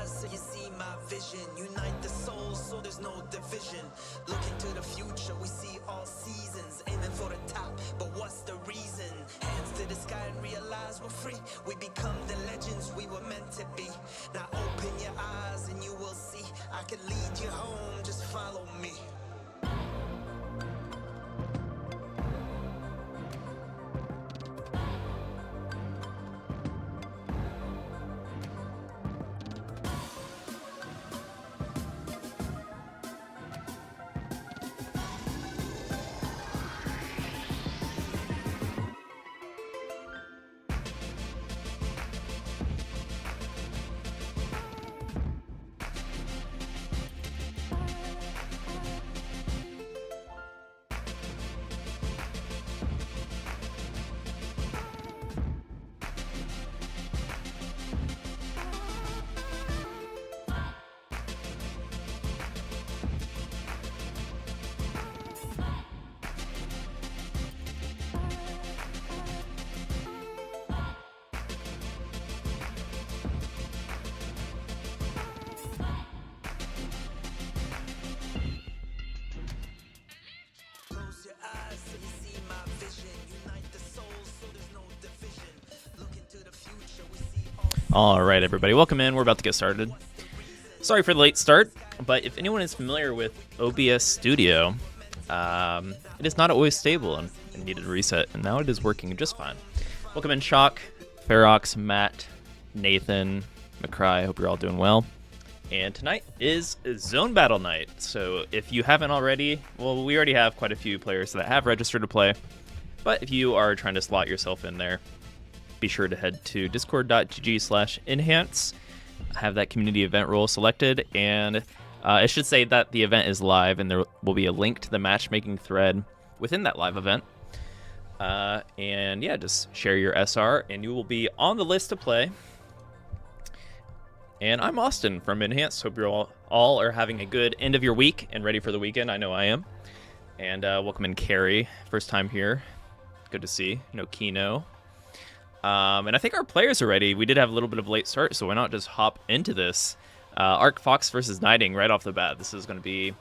eyes so you see my vision. Unite the souls so there's no division. Looking to the future, we see all seasons. Aiming for the top, but what's the reason? Hands to the sky and realize we're free. We become the legends we were meant to be. Now open your eyes and you will see. I can lead you home, just follow me. All right, everybody, welcome in. We're about to get started. Sorry for the late start, but if anyone is familiar with OBS Studio, it is not always stable and needed a reset, and now it is working just fine. Welcome in, Shock, Ferox, Matt, Nathan, McCry. I hope you're all doing well. And tonight is Zone Battle night, so if you haven't already, well, we already have quite a few players that have registered to play, but if you are trying to slot yourself in there, be sure to head to discord.gg/enhance. Have that community event role selected, and it should say that the event is live, and there will be a link to the matchmaking thread within that live event. And yeah, just share your SR, and you will be on the list to play. And I'm Austin from Enhance. Hope you're all are having a good end of your week and ready for the weekend. I know I am. And welcome in, Carrie. First time here. Good to see. No Kino. And I think our players are ready. We did have a little bit of a late start, so why not just hop into this? Arc Fox versus Knighting right off the bat. This is going to be,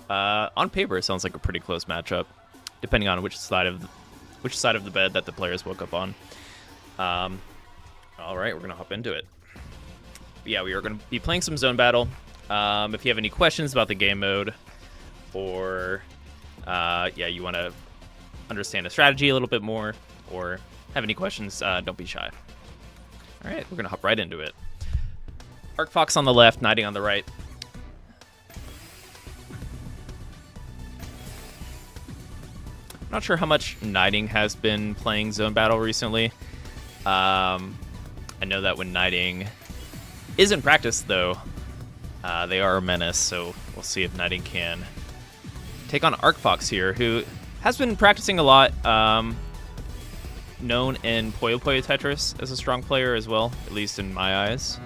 on paper, it sounds like a pretty close matchup, depending on which side of the bed that the players woke up on. All right, we're going to hop into it. But yeah, we are going to be playing some Zone Battle. If you have any questions about the game mode, or yeah, you want to understand the strategy a little bit more, or have any questions, don't be shy. All right, we're going to hop right into it. Arc Fox on the left, Knighting on the right. Not sure how much Knighting has been playing Zone Battle recently. I know that when Knighting is in practice, though, they are a menace, so we'll see if Knighting can take on Arc Fox here, who has been practicing a lot. Known in Puyo Puyo Tetris as a strong player as well, at least in my eyes.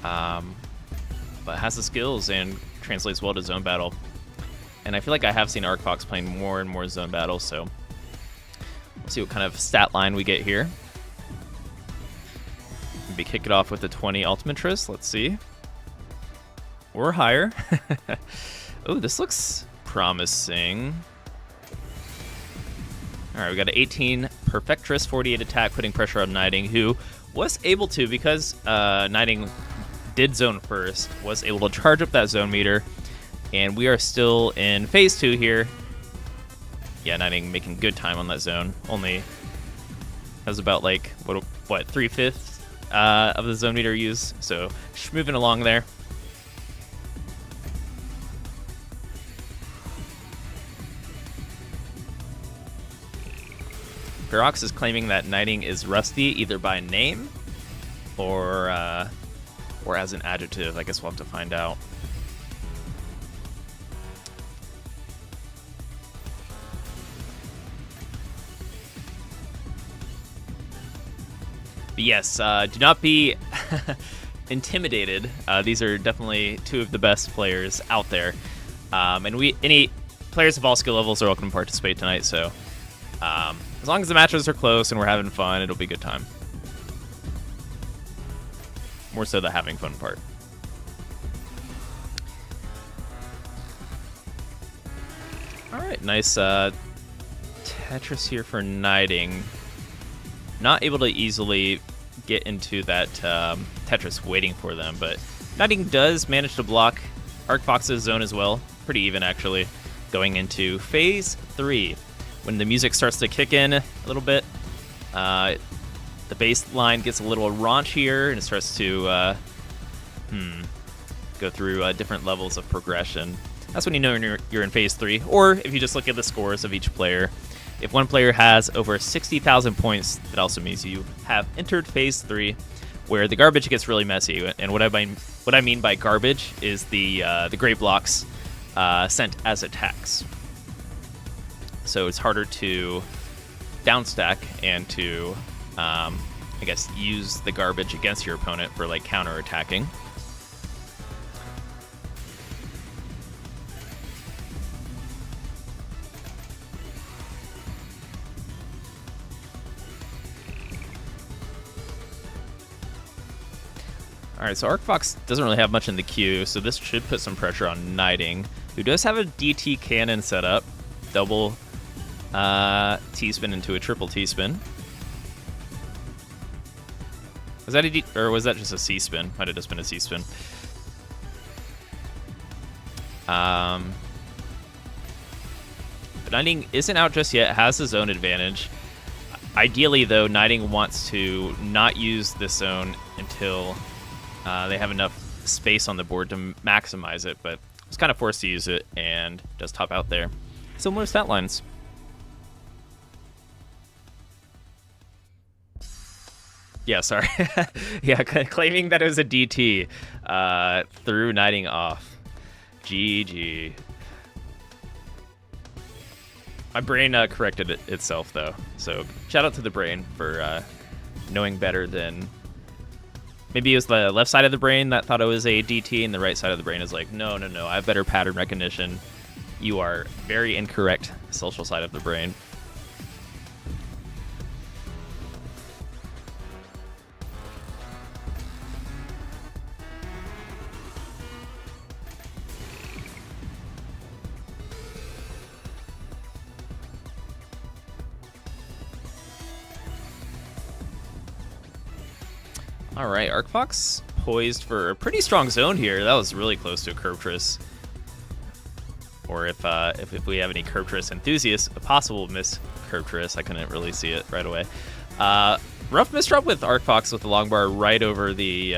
But has the skills and translates well to Zone Battle. And I feel like I have seen Arc Fox playing more and more Zone Battle, so we'll see what kind of stat line we get here. Maybe kick it off with the 20 Ultimatress, let's see. Or higher. Oh, this looks promising. All right, we got an 18 Perfectress, 48 attack, putting pressure on Knighting, who was able to, because Knighting did zone first, was able to charge up that zone meter, and we are still in phase 2 here. Yeah, Knighting making good time on that zone. Only has about like what 3/5 of the zone meter used, so just moving along there. Ferox is claiming that Knighting is rusty either by name or as an adjective. I guess we'll have to find out. But yes, do not be intimidated. These are definitely two of the best players out there. And any players of all skill levels are welcome to participate tonight, so as long as the matches are close and we're having fun, it'll be a good time. More so the having fun part. All right, nice Tetris here for knighting. Not able to easily get into that Tetris waiting for them, but knighting does manage to block ArcFox's zone as well. Pretty even, actually. Going into phase 3. When the music starts to kick in a little bit, the bass line gets a little raunchier, and it starts to go through different levels of progression. That's when you know you're in phase 3, or if you just look at the scores of each player. If one player has over 60,000 points, that also means you have entered phase 3, where the garbage gets really messy. And what I mean by garbage is the gray blocks sent as attacks. So it's harder to downstack and to, I guess, use the garbage against your opponent for like counter-attacking. Alright, so ArcFox doesn't really have much in the queue, so this should put some pressure on Knighting, who does have a DT cannon set up. Double T-spin into a triple T-spin. Was that a D, or was that just a C-spin? Might have just been a C-spin. But Knighting isn't out just yet, has his own advantage. Ideally, though, Knighting wants to not use this zone until they have enough space on the board to maximize it, but it's kind of forced to use it and does top out there. Similar stat lines. Yeah, sorry. Yeah, claiming that it was a DT threw Knighting off. GG. My brain corrected itself, though. So shout out to the brain for knowing better than... Maybe it was the left side of the brain that thought it was a DT, and the right side of the brain is like, no, I have better pattern recognition. You are very incorrect, social side of the brain. All right, ArcFox poised for a pretty strong zone here. That was really close to a Curvetris. Or if we have any Curvetris enthusiasts, a possible miss Curvetris. I couldn't really see it right away. Rough misdrop with ArcFox with the long bar right over the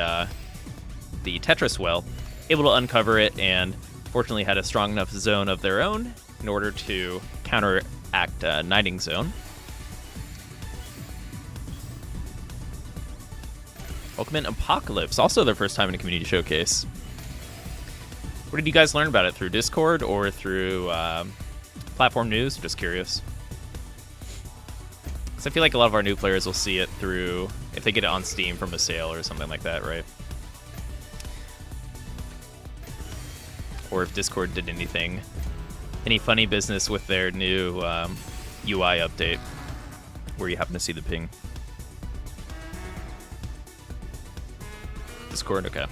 Tetris well. Able to uncover it, and fortunately had a strong enough zone of their own in order to counteract Knighting zone. Welcome in Apocalypse, also their first time in a community showcase. What did you guys learn about it? Through Discord or through platform news? Just curious. Because I feel like a lot of our new players will see it through, if they get it on Steam from a sale or something like that, right? Or if Discord did any funny business with their new UI update, where you happen to see the ping. Discord, okay.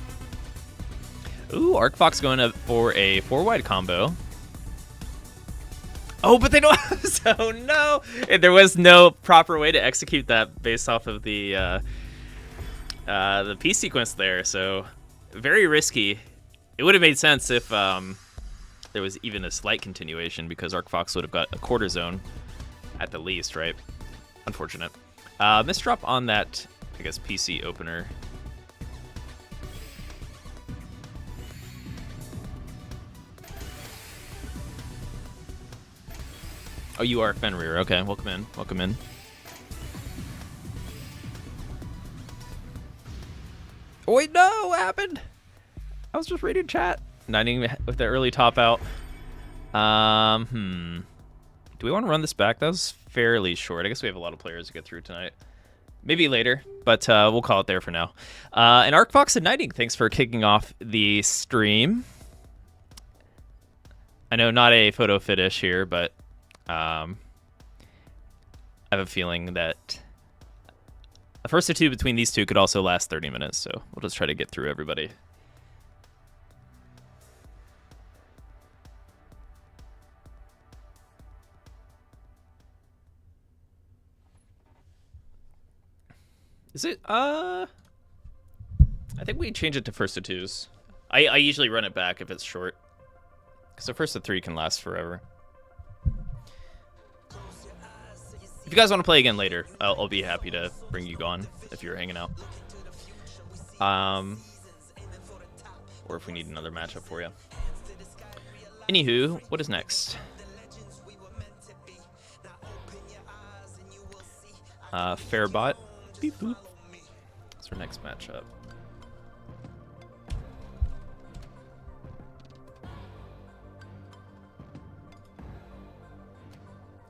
Ooh, ArcFox going up for a 4-wide combo. Oh, but they don't have zone. No, there was no proper way to execute that based off of the piece sequence there. So very risky. It would have made sense if there was even a slight continuation, because ArcFox would have got a quarter zone at the least, right? Unfortunate. Misdrop on that, I guess, PC opener. Oh, you are Fenrir. Okay, welcome in. Welcome in. Oh, wait, no! What happened? I was just reading chat. Knighting with the early top out. Do we want to run this back? That was fairly short. I guess we have a lot of players to get through tonight. Maybe later, but we'll call it there for now. And ArcFox and Knighting, thanks for kicking off the stream. I know not a photo finish here, but I have a feeling that the first of two between these two could also last 30 minutes, so we'll just try to get through everybody. Is it? I think we change it to first to twos. I usually run it back if it's short, because the first to three can last forever. If you guys want to play again later, I'll be happy to bring you on if you're hanging out. Or if we need another matchup for you. Anywho, what is next? Fairbot. Beep boop. That's our next matchup.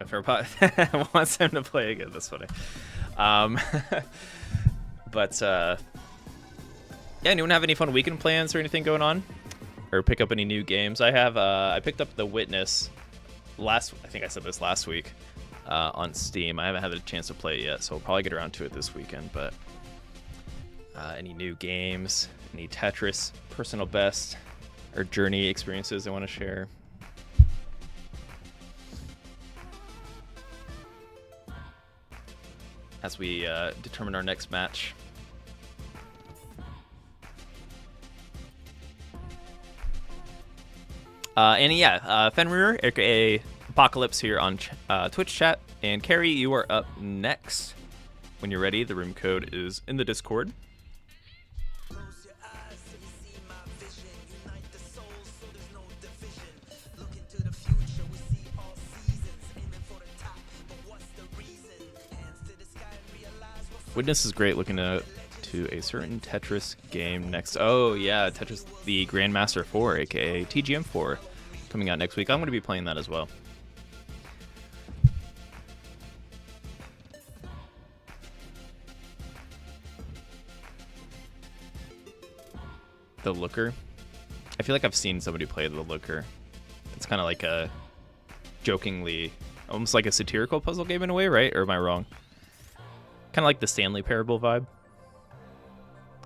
Fairbot wants him to play again. That's funny. But yeah, anyone have any fun weekend plans or anything going on? Or pick up any new games? I have. I picked up The Witness I think I said this last week on Steam. I haven't had a chance to play it yet, so I'll probably get around to it this weekend. But any new games? Any Tetris personal best or journey experiences I want to share? As we determine our next match. And yeah, Fenrir, aka Apocalypse, here on Twitch chat. And Carrie, you are up next. When you're ready, the room code is in the Discord. Witness is great, looking to a certain Tetris game next. Oh yeah, Tetris, the Grandmaster 4, aka TGM 4, coming out next week. I'm going to be playing that as well. The Looker. I feel like I've seen somebody play The Looker. It's kind of like a jokingly, almost like a satirical puzzle game in a way, right? Or am I wrong? Kind of like the Stanley Parable vibe.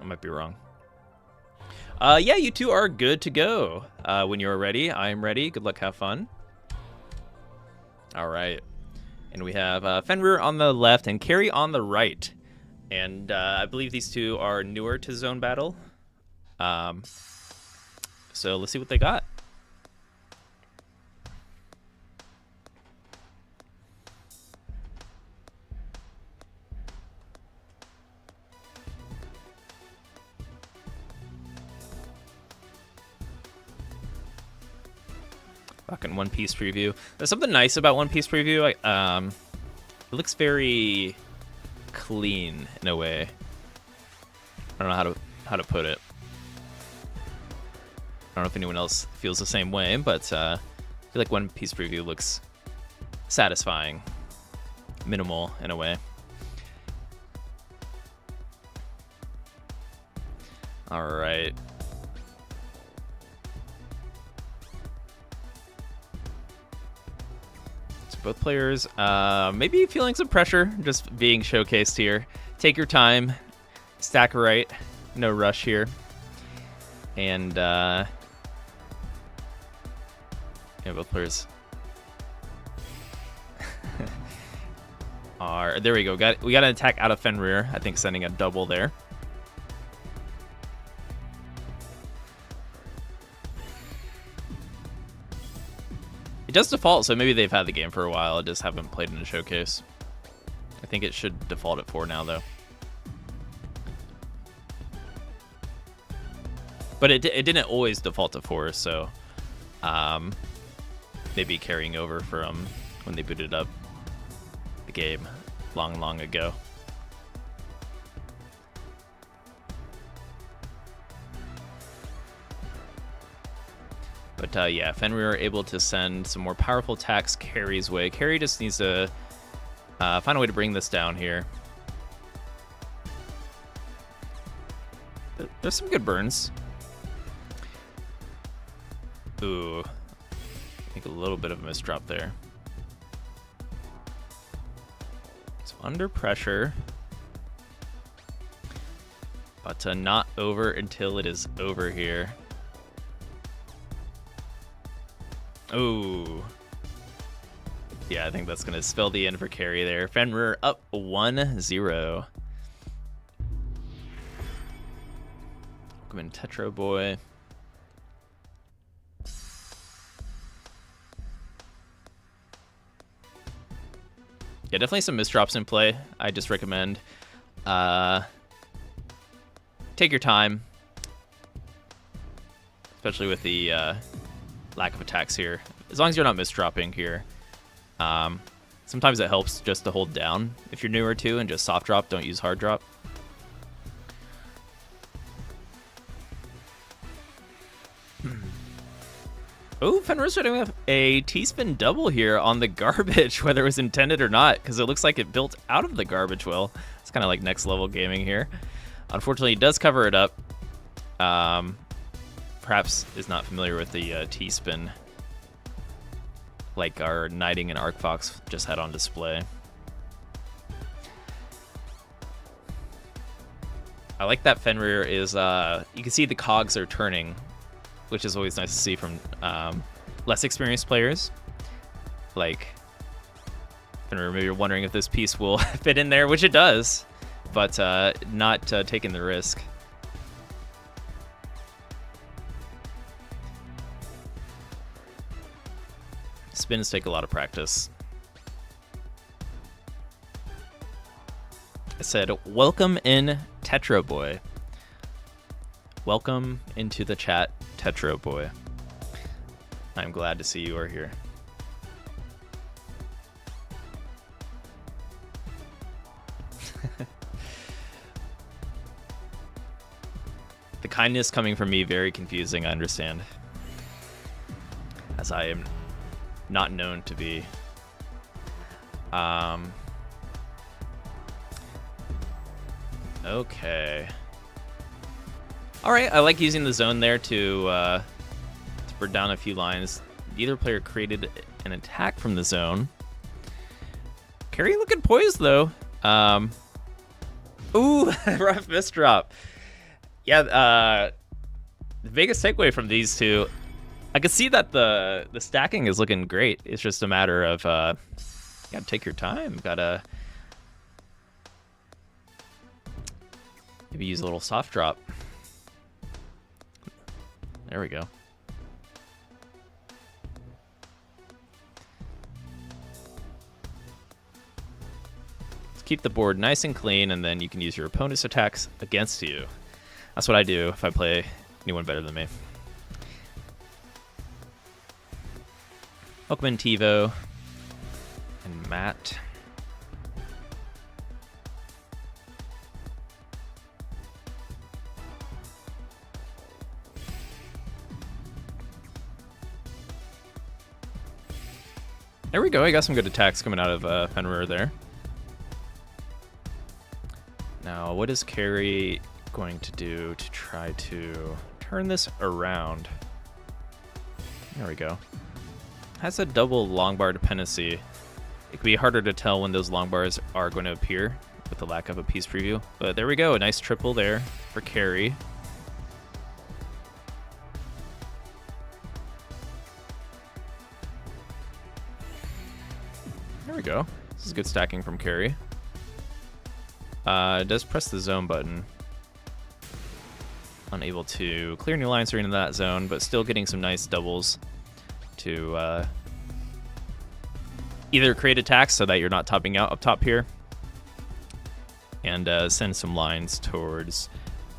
I might be wrong. Yeah, you two are good to go. When you're ready, I'm ready. Good luck, have fun. All right. And we have Fenrir on the left and Carrie on the right. And I believe these two are newer to Zone Battle. So let's see what they got. Fucking One Piece preview. There's something nice about One Piece preview. It looks very clean in a way. I don't know how to put it. I don't know if anyone else feels the same way, but I feel like One Piece preview looks satisfying, minimal in a way. All right. Both players maybe feeling some pressure just being showcased here. Take your time, stack right, no rush here. And yeah, both players are there. We go. We got an attack out of Fenrir, I think, sending a double there. It does default, so maybe they've had the game for a while. I just haven't played in a showcase. I think it should default at 4 now, though. But it didn't always default to 4, so maybe carrying over from when they booted up the game long, long ago. But yeah, Fenrir able to send some more powerful attacks Carrie's way. Carrie just needs to find a way to bring this down here. There's some good burns. Ooh, I think a little bit of a misdrop there. It's under pressure, but not over until it is over here. Ooh. Yeah, I think that's going to spell the end for Carrie there. Fenrir up 1-0. Come in, Tetro boy. Yeah, definitely some misdrops in play. I just recommend take your time, especially with the lack of attacks here. As long as you're not misdropping here. Sometimes it helps just to hold down if you're newer to and just soft drop. Don't use hard drop. Oh, Fenrir's doing a T-spin double here on the garbage, whether it was intended or not, because it looks like it built out of the garbage well. It's kind of like next level gaming here. Unfortunately, it does cover it up. Perhaps is not familiar with the T-spin like our Knighting and Arc Fox just had on display. I like that Fenrir is, you can see the cogs are turning, which is always nice to see from less experienced players. Like, Fenrir, maybe you're wondering if this piece will fit in there, which it does, but not taking the risk. Spins take a lot of practice. I said, welcome in, Tetro boy. Welcome into the chat, Tetro boy. I'm glad to see you are here. The kindness coming from me, very confusing, I understand. As I am not known to be. Okay. Alright, I like using the zone there to burn down a few lines. Either player created an attack from the zone. Carry looking poised though. Ooh, rough misdrop. Yeah, the biggest takeaway from these two, I can see that the stacking is looking great. It's just a matter of you gotta take your time. Gotta maybe use a little soft drop. There we go. Let's keep the board nice and clean, and then you can use your opponent's attacks against you. That's what I do if I play anyone better than me. Welcome in, Tivo and Matt. There we go. I got some good attacks coming out of Fenrir there. Now, what is Carrie going to do to try to turn this around? There we go. Has a double long bar dependency. It can be harder to tell when those long bars are going to appear with the lack of a piece preview. But there we go. A nice triple there for Carrie. There we go. This is good stacking from Carrie. It does press the zone button. Unable to clear new lines during that zone, but still getting some nice doubles to either create attacks so that you're not topping out up top here, and send some lines towards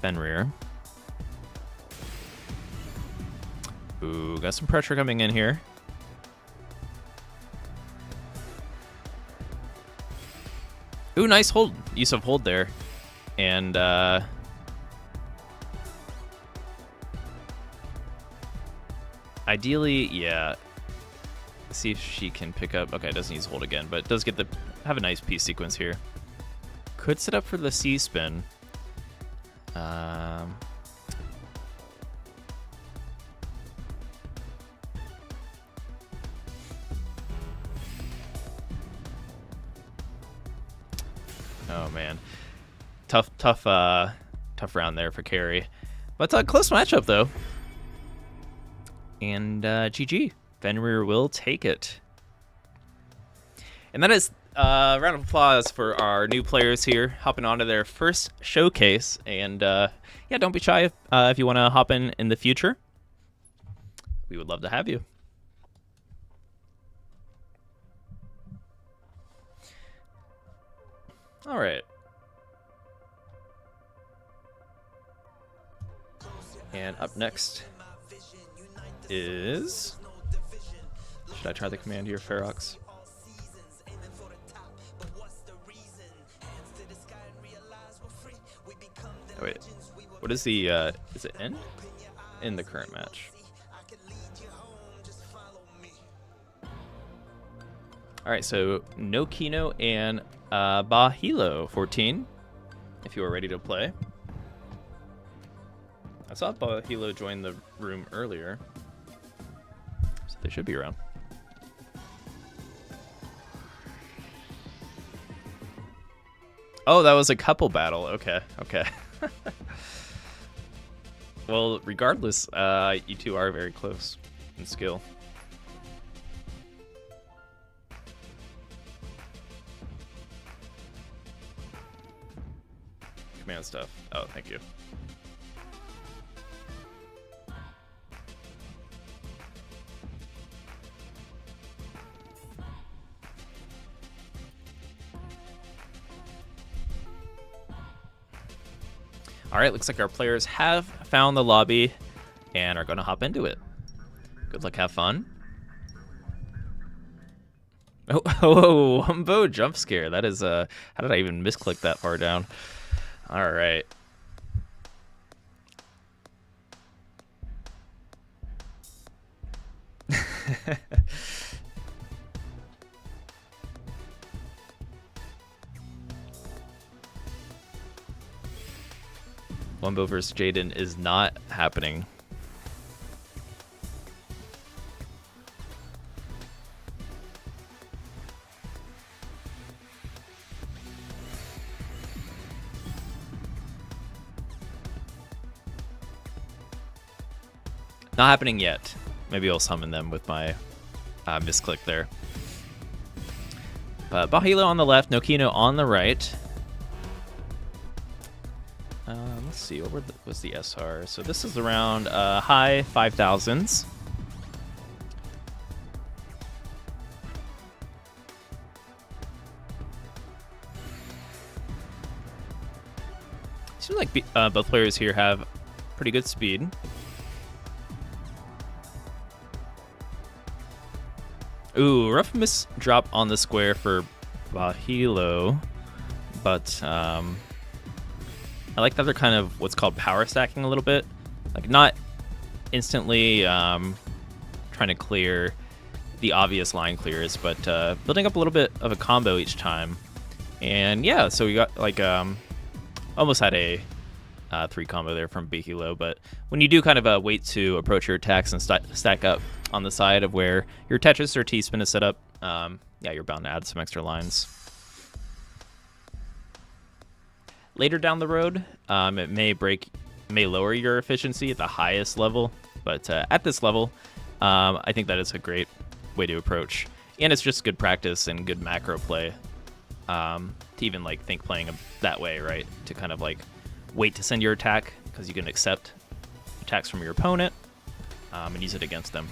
Fenrir. Ooh, got some pressure coming in here. Ooh, nice hold. Use of hold there. And ideally, yeah. See if she can pick up. Okay, it doesn't use hold again, but it does get have a nice piece sequence here. Could set up for the C spin. Oh man, tough round there for Carrie, but a close matchup though. And GG, Fenrir will take it. And that is round of applause for our new players here, hopping onto their first showcase. And yeah, don't be shy if you want to hop in the future. We would love to have you. All right. And up next is... Should I try the command here, Ferox? Oh, wait. What is the... is it end? In the current match. Alright, so no Kino and Bahilo 14, if you are ready to play. I saw Bahilo join the room earlier, so they should be around. Oh, that was a couple battle. Okay, okay. Well, regardless, you two are very close in skill. Command stuff. Oh, thank you. All right, looks like our players have found the lobby and are going to hop into it. Good luck, have fun. Oh, Wumbo jump scare. That is how did I even misclick that far down? All right. Wumbo versus Jaden is not happening. Not happening yet. Maybe I'll summon them with my misclick there. But Bahilo on the left, Nokino on the right. Let's see, what was the SR? So this is around high 5,000s. Seems like both players here have pretty good speed. Ooh, rough miss drop on the square for Bahilo, but I like that they're kind of what's called power stacking a little bit. Like not instantly trying to clear the obvious line clears, but building up a little bit of a combo each time. And yeah, so we got like almost had a 3 combo there from Bahilo, but when you do kind of wait to approach your attacks and stack up on the side of where your Tetris or T-spin is set up, yeah, you're bound to add some extra lines. Later down the road, it may lower your efficiency at the highest level, but at this level, I think that is a great way to approach, and it's just good practice and good macro play to even like think playing that way, right? To kind of like wait to send your attack because you can accept attacks from your opponent and use it against them.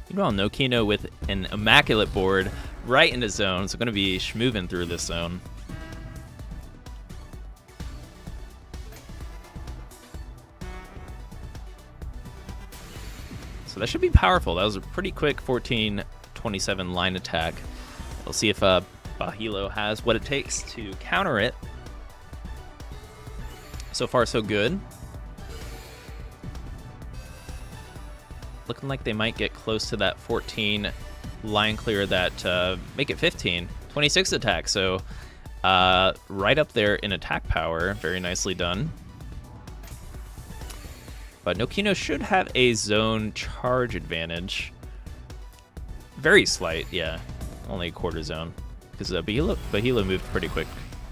Meanwhile, Nokino with an immaculate board right into zone, so going to be schmoovin' through this zone. So that should be powerful. That was a pretty quick 14-27 line attack. We'll see if Bahilo has what it takes to counter it. So far, so good. Looking like they might get close to that 14 line clear that make it 15. 26 attack, so right up there in attack power. Very nicely done. But Nokino should have a zone charge advantage. Very slight, yeah. only a quarter zone, because Bahilo moved pretty quick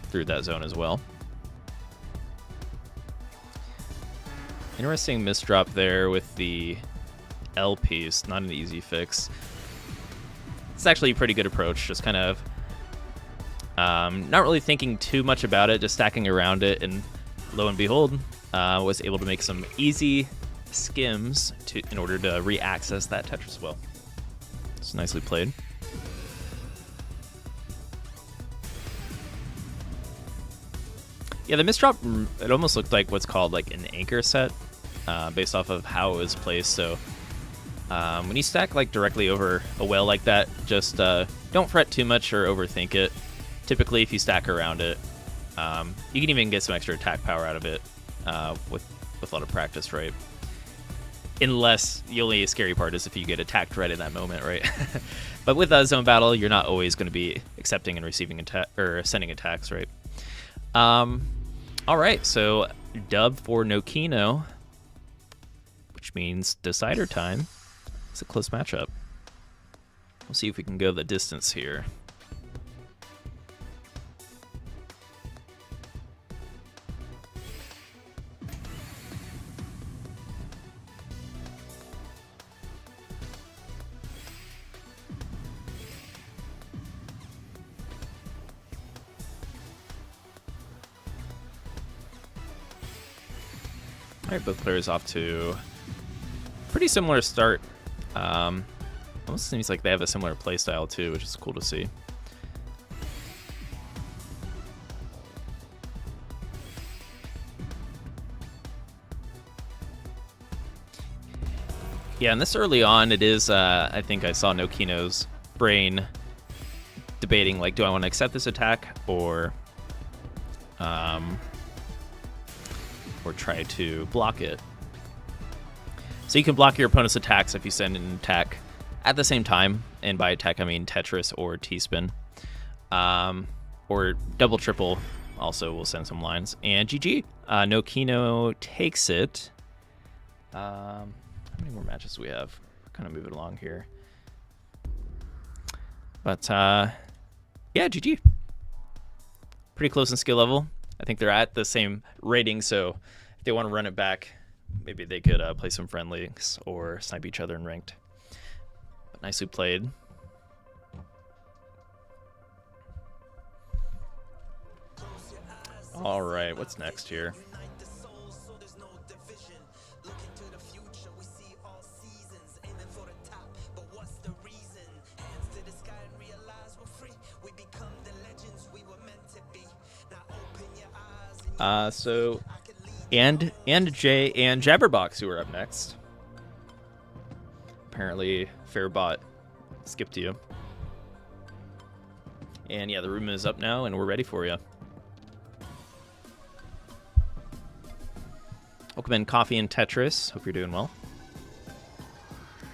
through that zone as well. Interesting misdrop there with the L piece. Not an easy fix. It's actually a pretty good approach. Just kind of not really thinking too much about it, just stacking around it, and lo and behold, was able to make some easy skims in order to re-access that Tetris well. It's nicely played. Yeah, the misdrop, it almost looked like what's called like an anchor set, based off of how it was placed. So when you stack like directly over a well like that, just don't fret too much or overthink it. Typically, if you stack around it, you can even get some extra attack power out of it with a lot of practice, right? Unless the only scary part is if you get attacked right in that moment, right? But with a zone battle, you're not always going to be accepting and receiving or sending attacks, right? All right, so dub for Nokino, which means decider time. It's a close matchup. We'll see if we can go the distance here. All right, both players off to pretty similar start. Almost seems like they have a similar play style too, which is cool to see. Yeah, and this early on, it is, I think I saw Nokino's brain debating, like, do I want to accept this attack or try to block it. So you can block your opponent's attacks if you send an attack at the same time, and by attack I mean Tetris or T-spin, or double triple also will send some lines. And GG, Nokino takes it. How many more matches do we have? Kind of move it along here, but yeah, GG. Pretty close in skill level. I think they're at the same rating, so if they want to run it back, maybe they could play some friendlies or snipe each other in ranked. But nicely played. All right, what's next here? So, and Jay and Jabberbox, who are up next. Apparently, Fairbot skipped you. And yeah, the room is up now, and we're ready for you. Welcome in, Coffee and Tetris. Hope you're doing well.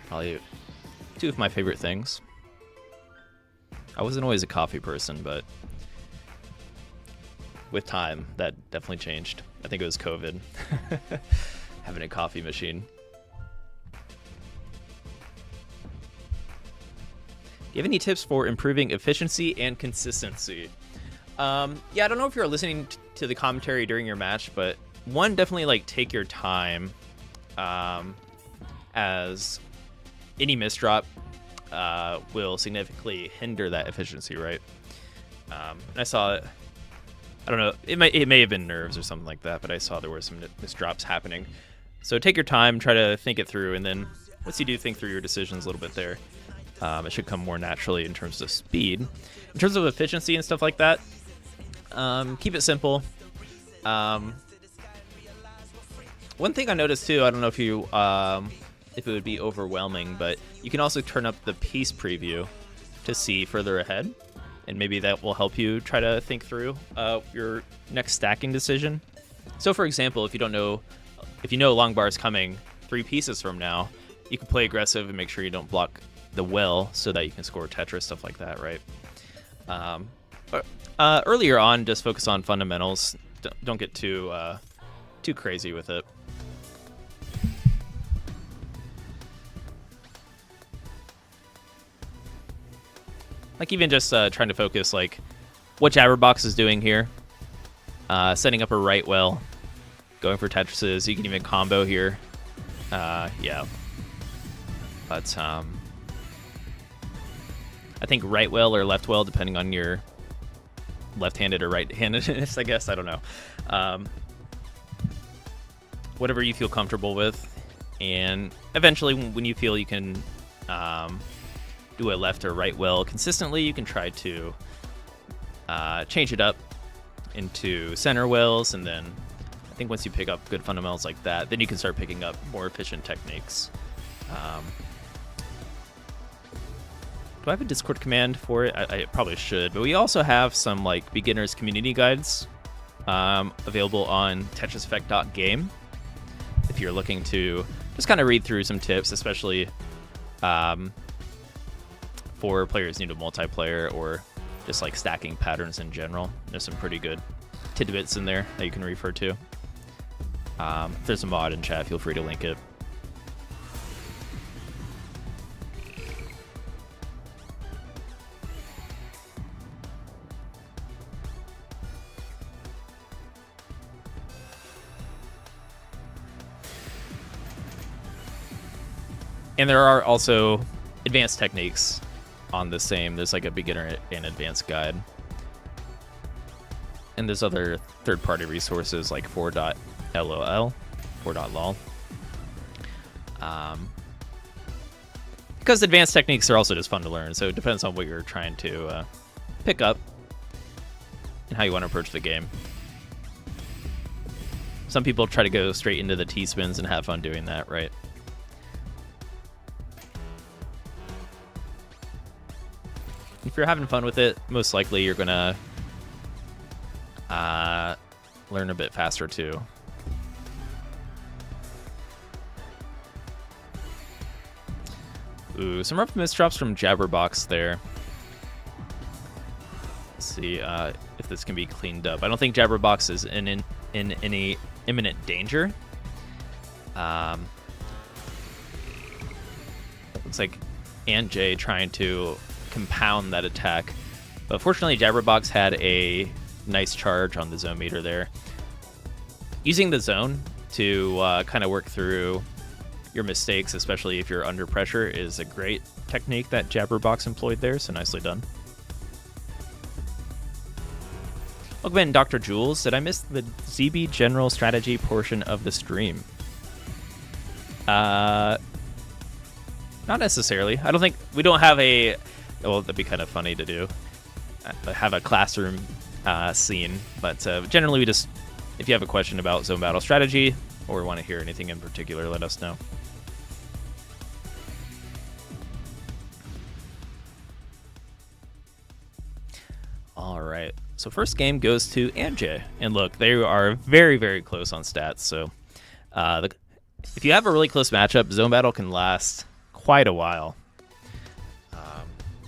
Probably two of my favorite things. I wasn't always a coffee person, but with time, that definitely changed. I think it was COVID. Having a coffee machine. Do you have any tips for improving efficiency and consistency? Yeah, I don't know if you're listening to the commentary during your match, but one, definitely like take your time, as any misdrop will significantly hinder that efficiency, right? And I saw it. I don't know, it may have been nerves or something like that, but I saw there were some misdrops happening. So take your time, try to think it through, and then once you do think through your decisions a little bit there, it should come more naturally in terms of speed. In terms of efficiency and stuff like that, keep it simple. One thing I noticed too, I don't know if you if it would be overwhelming, but you can also turn up the piece preview to see further ahead. And maybe that will help you try to think through your next stacking decision. So for example, if you know long bar is coming 3 pieces from now, you can play aggressive and make sure you don't block the well so that you can score Tetris, stuff like that, right? Earlier on, just focus on fundamentals. Don't get too crazy with it. Like even just trying to focus like what Jabberbox is doing here. Setting up a right well, going for Tetrises. You can even combo here. Yeah. But I think right well or left well, depending on your left-handed or right-handedness, I guess. I don't know. Whatever you feel comfortable with. And eventually, when you feel you can do a left or right well consistently, you can try to change it up into center wells, and then I think once you pick up good fundamentals like that, then you can start picking up more efficient techniques. Do I have a Discord command for it? I probably should, but we also have some like beginners community guides available on tetriseffect.game if you're looking to just kind of read through some tips, especially for players new to multiplayer or just like stacking patterns in general. There's some pretty good tidbits in there that you can refer to. If there's a mod in chat, feel free to link it. And there are also advanced techniques on the same. There's like a beginner and advanced guide. And there's other third-party resources like 4.lol, 4.lol. Because advanced techniques are also just fun to learn, so it depends on what you're trying to pick up and how you want to approach the game. Some people try to go straight into the T-spins and have fun doing that, right? If you're having fun with it, most likely you're gonna learn a bit faster too. Ooh, some rough misdrops from Jabberbox there. Let's see if this can be cleaned up. I don't think Jabberbox is in any imminent danger. Looks like Aunt J trying to compound that attack, but fortunately Jabberbox had a nice charge on the zone meter there. Using the zone to kind of work through your mistakes, especially if you're under pressure, is a great technique that Jabberbox employed there, so nicely done. Welcome in, Dr. Jules. Did I miss the ZB general strategy portion of the stream? Not necessarily. I don't think we don't have a. Well, that'd be kind of funny to do. Have a classroom scene, but generally we just, if you have a question about zone battle strategy or want to hear anything in particular, let us know. All right, so first game goes to Anje, and look, they are very, very close on stats. So if you have a really close matchup, zone battle can last quite a while.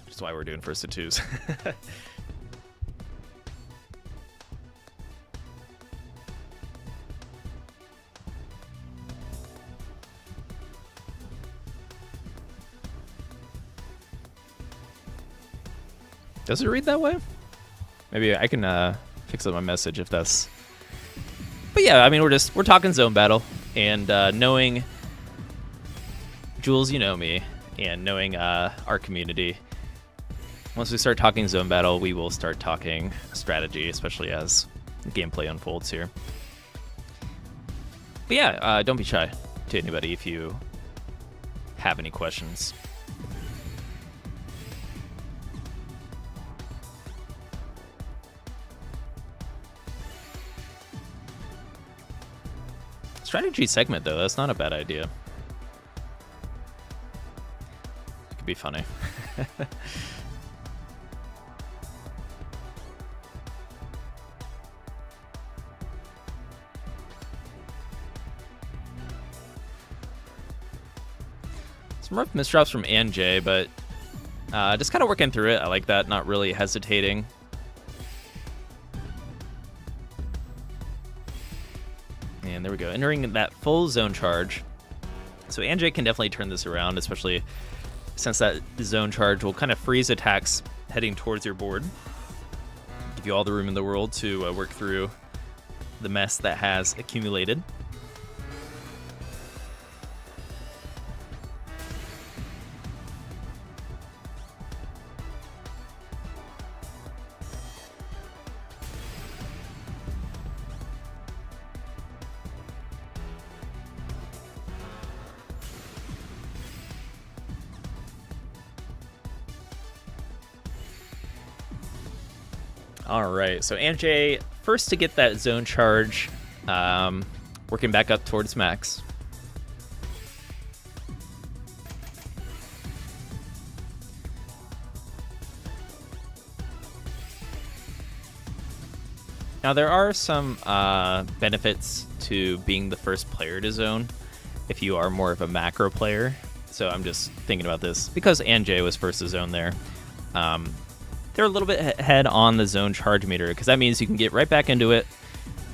That's why we're doing first to twos. Does it read that way? Maybe I can fix up my message if that's. But yeah, I mean we're talking zone battle, and knowing Jules, you know me, and knowing our community. Once we start talking zone battle, we will start talking strategy, especially as the gameplay unfolds here. But yeah, don't be shy to anybody if you have any questions. Strategy segment, though, that's not a bad idea. It could be funny. Some rough misdrops from Anj, but just kind of working through it. I like that, not really hesitating. And there we go, entering that full zone charge. So Anj can definitely turn this around, especially since that zone charge will kind of freeze attacks heading towards your board. Give you all the room in the world to work through the mess that has accumulated. All right, so Anjay, first to get that zone charge, working back up towards max. Now there are some benefits to being the first player to zone if you are more of a macro player. So I'm just thinking about this because Anjay was first to zone there. They're a little bit ahead on the zone charge meter because that means you can get right back into it,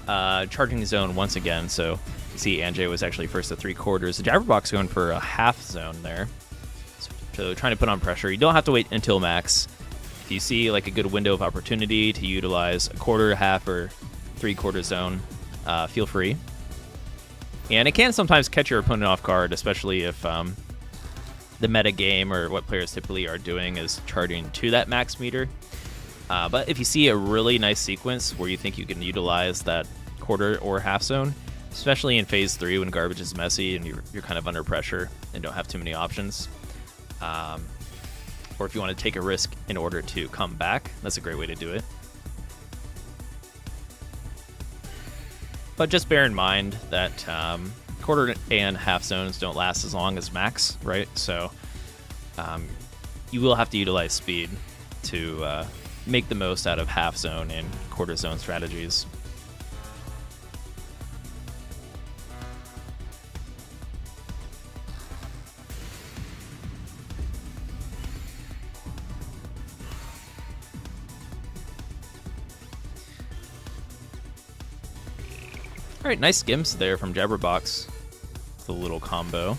charging the zone once again. So you see Anjay was actually first to 3/4. The Jabberbox going for a half zone there. So trying to put on pressure. You don't have to wait until max. If you see like a good window of opportunity to utilize a quarter, half, or 3/4 zone, feel free. And it can sometimes catch your opponent off guard, especially if the meta game or what players typically are doing is charging to that max meter. But if you see a really nice sequence where you think you can utilize that quarter or half zone, especially in phase 3 when garbage is messy and you're kind of under pressure and don't have too many options, or if you want to take a risk in order to come back, that's a great way to do it. But just bear in mind that quarter and half zones don't last as long as max, right? So you will have to utilize speed to make the most out of half zone and quarter zone strategies. All right, nice skims there from Jabberbox. The little combo.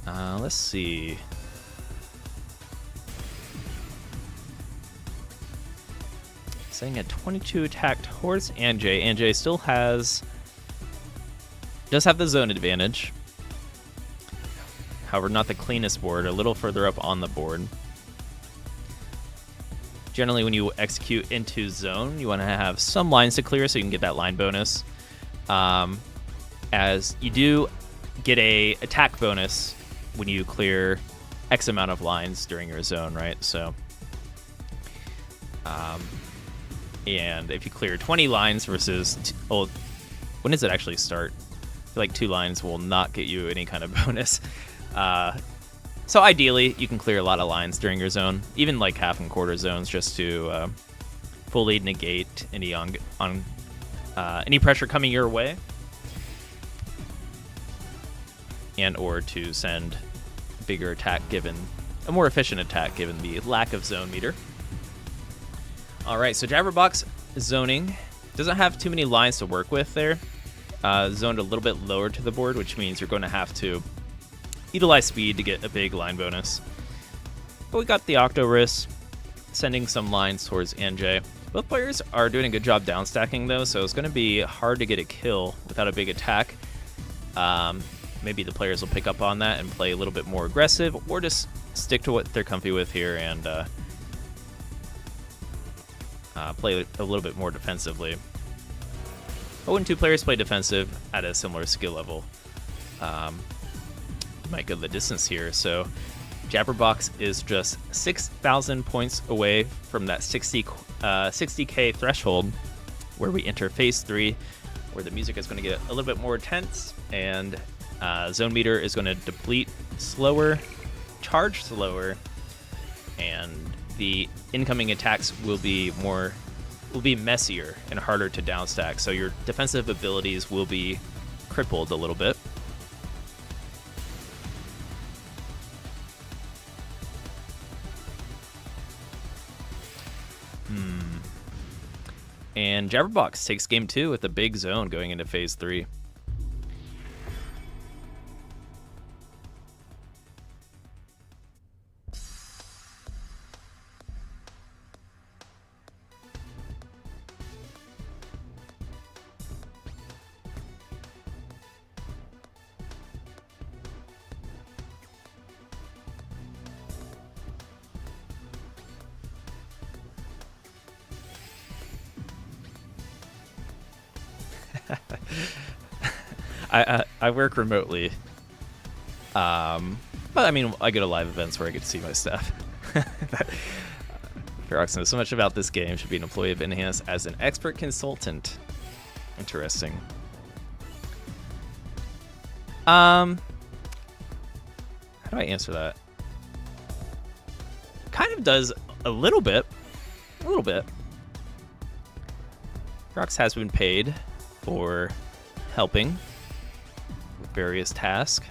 Let's see. Saying a 22 attack towards Anjay. Anjay still does have the zone advantage. However, not the cleanest board. A little further up on the board. Generally, when you execute into zone, you want to have some lines to clear so you can get that line bonus. As you do get a attack bonus when you clear X amount of lines during your zone, right? So, and if you clear 20 lines versus, when does it actually start? I feel like 2 lines will not get you any kind of bonus. So ideally, you can clear a lot of lines during your zone, even like half and quarter zones, just to fully negate any any pressure coming your way, and or to send bigger attack a more efficient attack given the lack of zone meter. All right, so Jabberbox zoning doesn't have too many lines to work with there. Zoned a little bit lower to the board, which means you're going to have to utilize speed to get a big line bonus. But we got the Octorus sending some lines towards Anjay. Both players are doing a good job downstacking though, so it's going to be hard to get a kill without a big attack. Maybe the players will pick up on that and play a little bit more aggressive, or just stick to what they're comfy with here and play a little bit more defensively. But when 2 players play defensive at a similar skill level, you might go the distance here. So Jabberbox is just 6,000 points away from that 60k threshold, where we enter phase 3, where the music is going to get a little bit more intense, and zone meter is going to deplete slower, charge slower, and the incoming attacks will be messier and harder to downstack. So your defensive abilities will be crippled a little bit. And Jabberbox takes game 2 with a big zone going into phase 3. I work remotely. But I mean, I go to live events where I get to see my stuff. Ferox knows so much about this game. Should be an employee of Enhance as an expert consultant. Interesting. How do I answer that? Kind of does a little bit. A little bit. Ferox has been paid for helping with various tasks.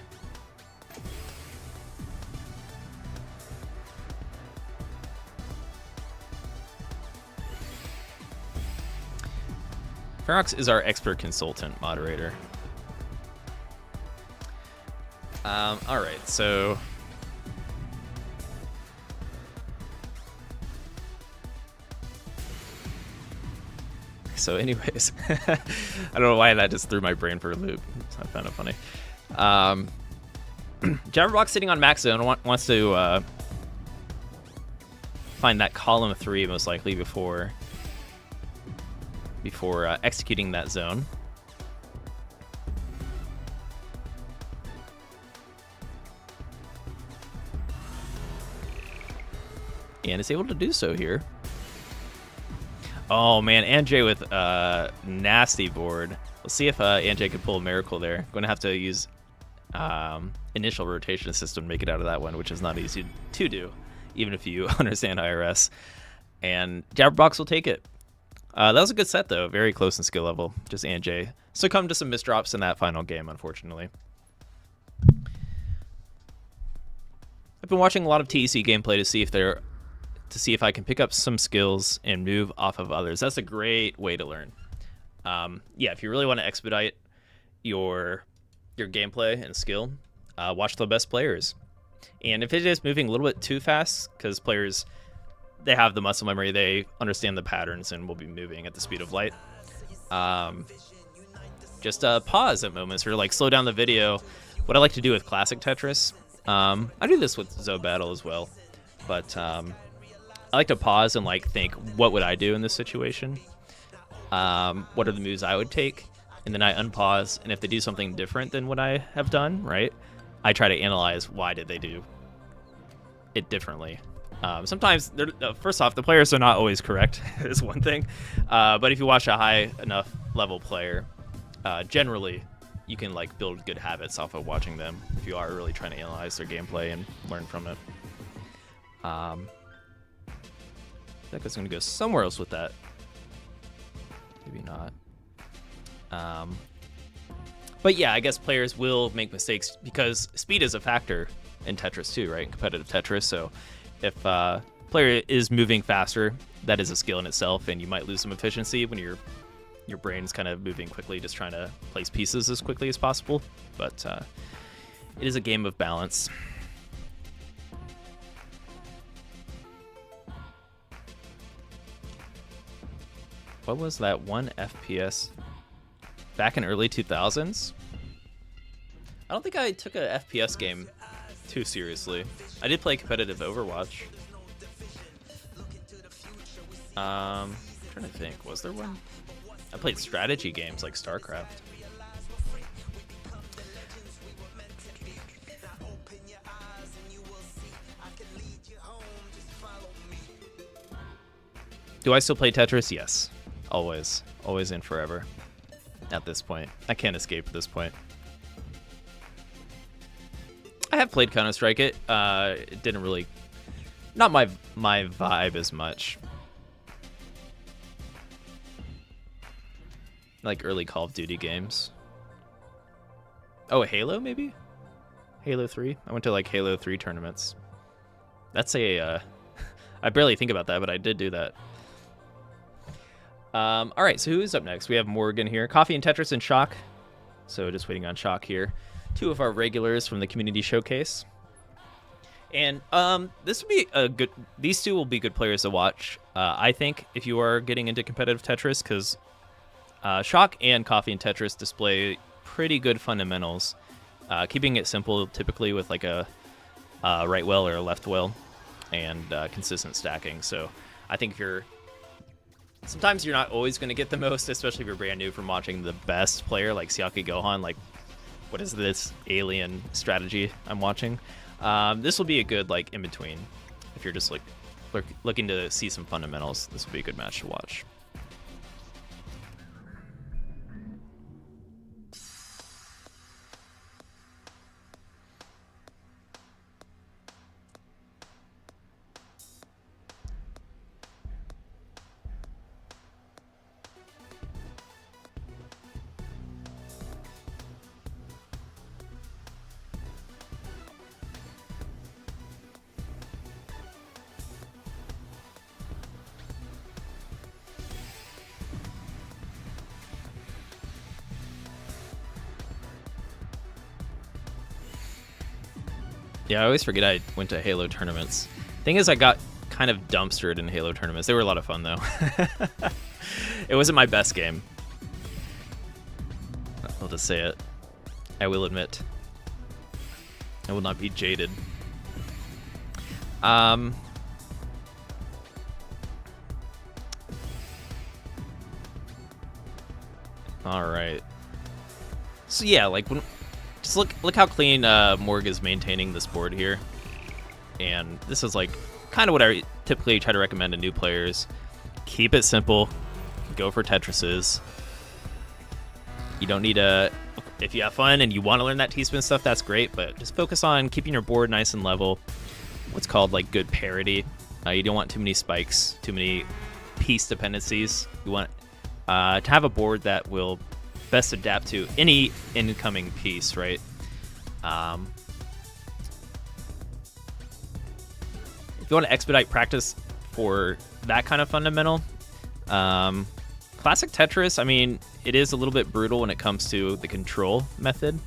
Ferox is our expert consultant moderator. All right, so anyways, I don't know why that just threw my brain for a loop. So I found it funny. Jabberbox sitting on max zone wants to find that column 3 most likely before executing that zone. And is able to do so here. Oh man, Anjay with nasty board. We'll see if Anjay can pull a miracle there. Going to have to use initial rotation system to make it out of that one, which is not easy to do, even if you understand IRS. And Jabberbox will take it. That was a good set though, very close in skill level. Just Anjay succumbed to some misdrops in that final game, unfortunately. I've been watching a lot of TEC gameplay to see if I can pick up some skills and move off of others. That's a great way to learn. Yeah, if you really want to expedite your gameplay and skill, watch the best players. And if it is moving a little bit too fast, because players, they have the muscle memory, they understand the patterns and will be moving at the speed of light. Just pause at moments or like slow down the video. What I like to do with classic Tetris, I do this with Zo Battle as well, but I like to pause and like think, what would I do in this situation? What are the moves I would take? And then I unpause, and if they do something different than what I have done, right, I try to analyze why did they do it differently. Sometimes, first off, the players are not always correct, is one thing. But if you watch a high enough level player, generally you can like build good habits off of watching them if you are really trying to analyze their gameplay and learn from it. I think I was going to go somewhere else with that. Maybe not. But yeah, I guess players will make mistakes because speed is a factor in Tetris too, right? Competitive Tetris. So if player is moving faster, that is a skill in itself, and you might lose some efficiency when your brain's kind of moving quickly, just trying to place pieces as quickly as possible. But it is a game of balance. What was that 1 FPS back in early 2000s? I don't think I took a FPS game too seriously. I did play competitive Overwatch. I'm trying to think, was there one? I played strategy games like StarCraft. Do I still play Tetris? Yes. Always. Always and forever. At this point. I can't escape at this point. I have played Counter-Strike. It didn't really... Not my vibe as much. Like early Call of Duty games. Oh, Halo maybe? Halo 3? I went to like Halo 3 tournaments. That's a... I barely think about that, but I did do that. All right, so who is up next? We have Morgan here. Coffee and Tetris and Shock. So just waiting on Shock here. Two of our regulars from the community showcase. And this would be a good... These two will be good players to watch, I think, if you are getting into competitive Tetris, because Shock and Coffee and Tetris display pretty good fundamentals. Keeping it simple, typically with like a right well or a left well, and consistent stacking. So I think if you're sometimes you're not always going to get the most, especially if you're brand new from watching the best player like Siaki Gohan. Like, what is this alien strategy I'm watching? This will be a good like in between. If you're just like looking to see some fundamentals, this will be a good match to watch. Yeah, I always forget I went to Halo tournaments. Thing is, I got kind of dumpstered in Halo tournaments. They were a lot of fun, though. It wasn't my best game. I'll just say it. I will admit. I will not be jaded. All right. So yeah, like when. Just look how clean Morg is maintaining this board here. And this is like kind of what I typically try to recommend to new players. Keep it simple. Go for Tetrises. You don't need to... If you have fun and you want to learn that T-spin stuff, that's great. But just focus on keeping your board nice and level. What's called like good parity. You don't want too many spikes, too many piece dependencies. You want to have a board that will best adapt to any incoming piece, right? If you want to expedite practice for that kind of fundamental, classic Tetris, I mean, it is a little bit brutal when it comes to the control method.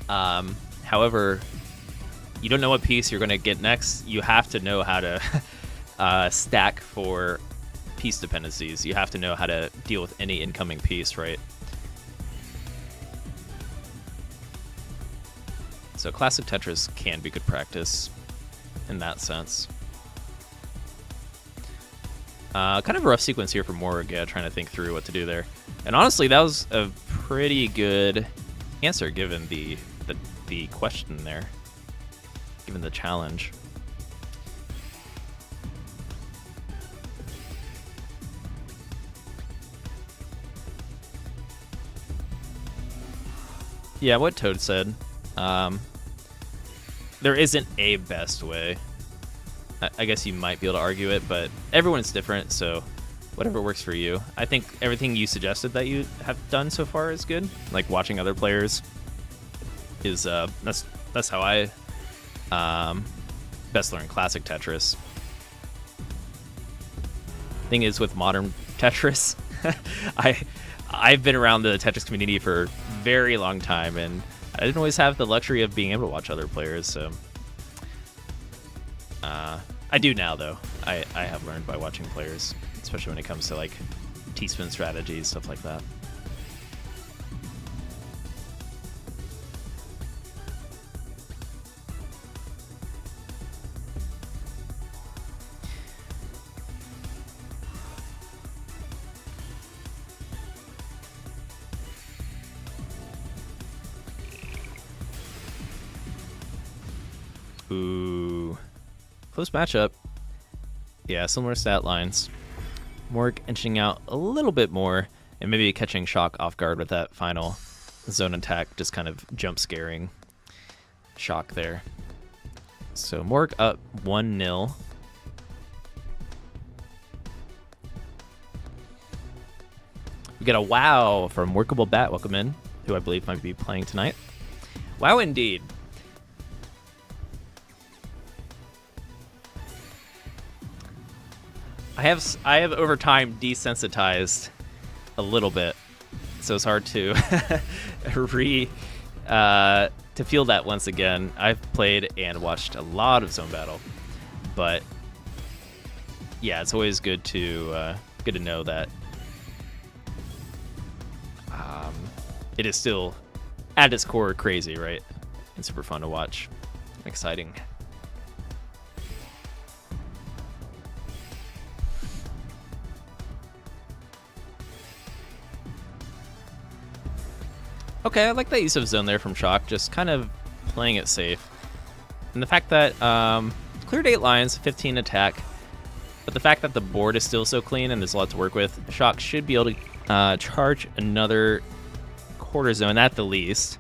However, you don't know what piece you're going to get next. You have to know how to stack for piece dependencies. You have to know how to deal with any incoming piece, right? So classic Tetris can be good practice in that sense. Kind of a rough sequence here for Morg, trying to think through what to do there. And honestly, that was a pretty good answer given the question there, given the challenge. Yeah, what Toad said. There isn't a best way. I guess you might be able to argue it, but everyone's different, so whatever works for you. I think everything you suggested that you have done so far is good. Like watching other players is that's how I best learn classic Tetris. Thing is, with modern Tetris, I've been around the Tetris community for a very long time, and I didn't always have the luxury of being able to watch other players, so I do now, though. I have learned by watching players, especially when it comes to like T-spin strategies, stuff like that. Ooh. Close matchup. Yeah, similar stat lines. Morg inching out a little bit more, and maybe catching Shock off guard with that final zone attack, just kind of jump scaring Shock there. So Morg up 1-0. We get a wow from Workable Bat. Welcome in, who I believe might be playing tonight. Wow, indeed. I have over time desensitized a little bit, so it's hard to to feel that once again. I've played and watched a lot of Zone Battle, but yeah, it's always good to know that it is still at its core crazy, right? And super fun to watch, exciting. Okay, I like that use of zone there from Shock, just kind of playing it safe. And the fact that cleared 8 lines, 15 attack, but the fact that the board is still so clean and there's a lot to work with, Shock should be able to charge another quarter zone at the least.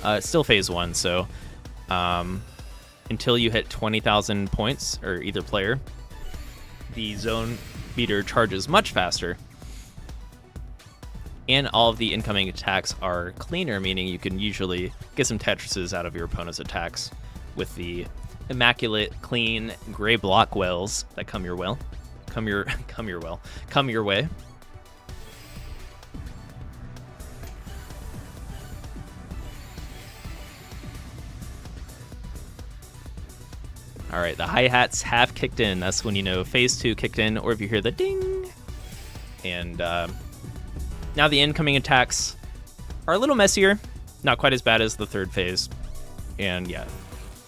It's still phase 1, so until you hit 20,000 points, or either player, the zone meter charges much faster. And all of the incoming attacks are cleaner, meaning you can usually get some Tetrises out of your opponent's attacks with the immaculate, clean, gray block wells that come your way. All right, the hi-hats have kicked in. That's when you know phase 2 kicked in, or if you hear the ding. And now the incoming attacks are a little messier, not quite as bad as the third phase. And yeah,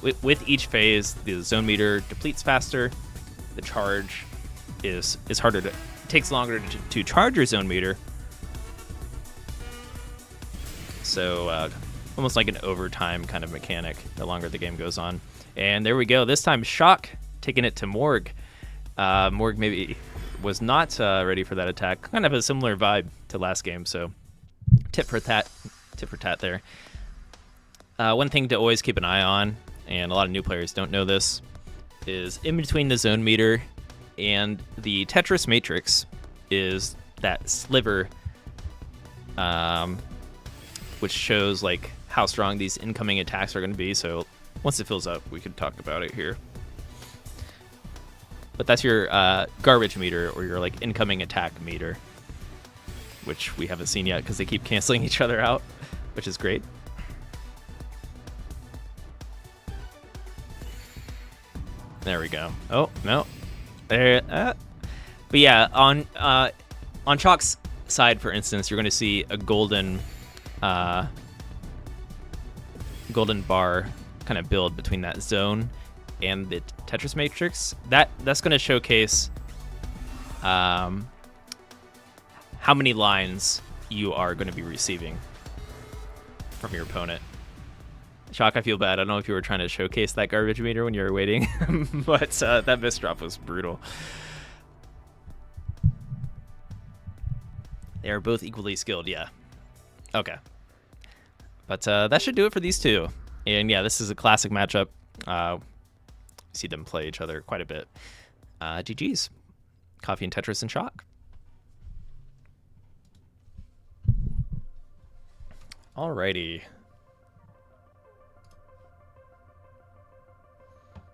with each phase, the zone meter depletes faster. The charge is harder to, takes longer to charge your zone meter. So almost like an overtime kind of mechanic the longer the game goes on. And there we go. This time Shock taking it to Morg. Morg maybe was not ready for that attack. Kind of a similar vibe to last game, so tip for tat there. One thing to always keep an eye on, and a lot of new players don't know this, is in between the zone meter and the Tetris matrix is that sliver, which shows like how strong these incoming attacks are going to be. So once it fills up, we can talk about it here. But that's your garbage meter, or your like incoming attack meter, which we haven't seen yet because they keep canceling each other out, which is great. There we go. Oh no, there. But yeah, on Shock's side, for instance, you're going to see a golden bar kind of build between that zone and the Tetris matrix. That's going to showcase how many lines you are going to be receiving from your opponent. Shock, I feel bad. I don't know if you were trying to showcase that garbage meter when you were waiting, but that miss drop was brutal. They are both equally skilled, yeah. Okay. But that should do it for these two. And yeah, this is a classic matchup. See them play each other quite a bit. GG's. Coffee and Tetris and Shock. Alrighty.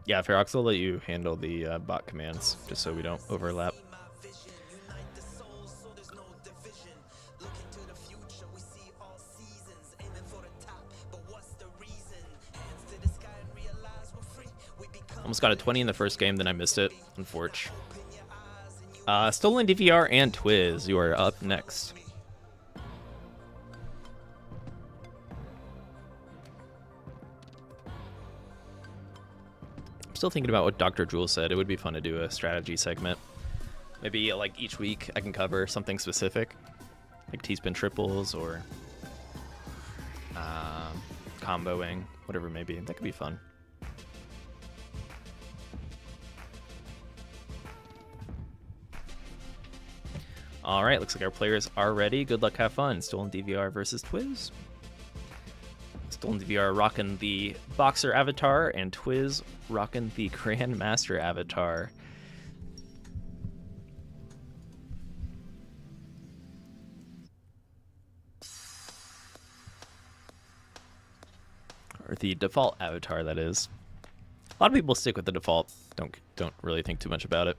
Yeah, Ferox, I'll let you handle the bot commands, just so we don't overlap. Almost got a 20 in the first game, then I missed it, unfortunately. Stolen DVR and Twiz, you are up next. I'm still thinking about what Dr. Jewel said. It would be fun to do a strategy segment. Maybe like each week I can cover something specific, like T-spin triples or comboing, whatever it may be. That could be fun. All right, looks like our players are ready. Good luck, have fun. Stolen DVR versus Twiz. Stolen DVR rocking the Boxer avatar, and Twiz rocking the Grandmaster avatar. Or the default avatar, that is. A lot of people stick with the default. Don't really think too much about it.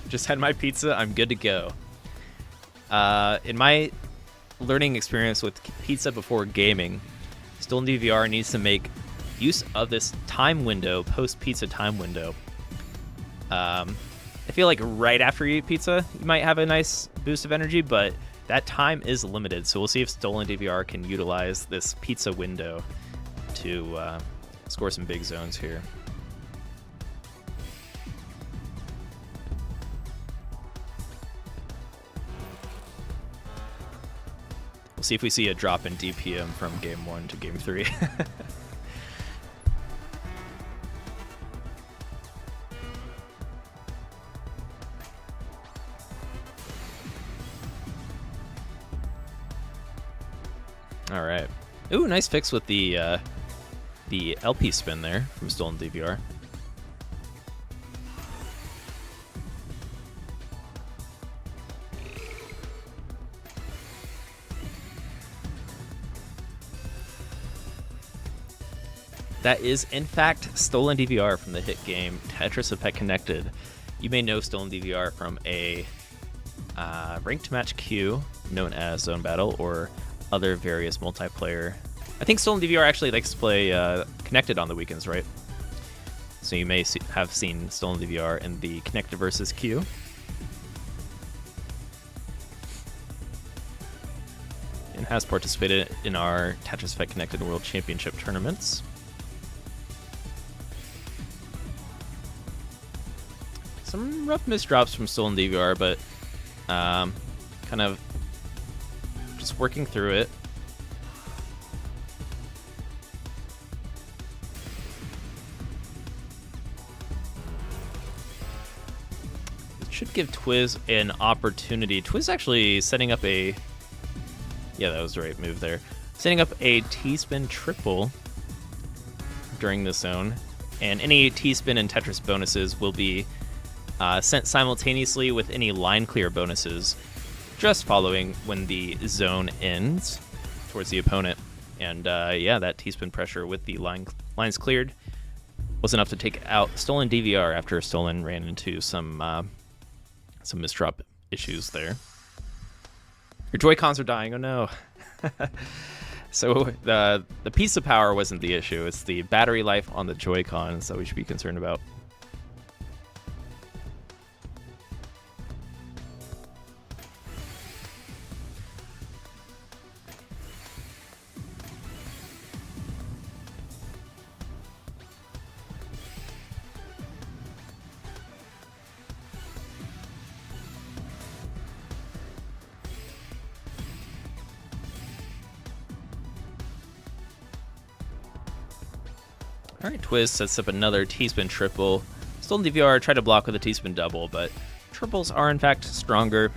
Just had my pizza, I'm good to go. In my learning experience with pizza before gaming, Stolen DVR needs to make use of this time window, post-pizza time window. I feel like right after you eat pizza, you might have a nice boost of energy, but that time is limited. So we'll see if Stolen DVR can utilize this pizza window to score some big zones here. We'll see if we see a drop in DPM from game 1 to game 3. All right. Ooh, nice fix with the LP spin there from Stolen DVR. That is, in fact, Stolen DVR from the hit game Tetris Effect Connected. You may know Stolen DVR from a ranked match queue known as Zone Battle or other various multiplayer. I think Stolen DVR actually likes to play Connected on the weekends, right? So you may have seen Stolen DVR in the Connected versus queue. And has participated in our Tetris Effect Connected World Championship tournaments. Some rough misdrops from Stolen DVR, but kind of just working through it. It should give Twiz an opportunity. Twiz actually setting up a... Yeah, that was the right move there. Setting up a T-spin triple during the zone. And any T-spin and Tetris bonuses will be sent simultaneously with any line clear bonuses, just following when the zone ends towards the opponent. And yeah, that T-spin pressure with the lines cleared was enough to take out Stolen DVR after Stolen ran into some misdrop issues there. Your Joy-Cons are dying, oh no. So the piece of power wasn't the issue, it's the battery life on the Joy-Cons that we should be concerned about. Alright, Twiz sets up another T-spin triple. Stolen DVR tried to block with a T-spin double, but triples are in fact stronger.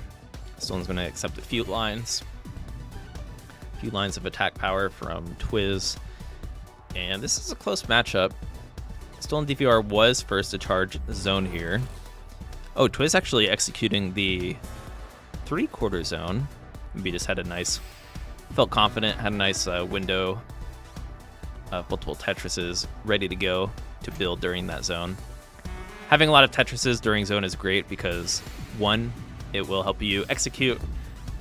Stolen's going to accept a few lines. A few lines of attack power from Twiz. And this is a close matchup. Stolen DVR was first to charge zone here. Oh, Twiz actually executing the 3/4 zone. Maybe just had a nice... Felt confident, had a nice window multiple Tetrises ready to go to build during that zone. Having a lot of Tetrises during zone is great because, one, it will help you execute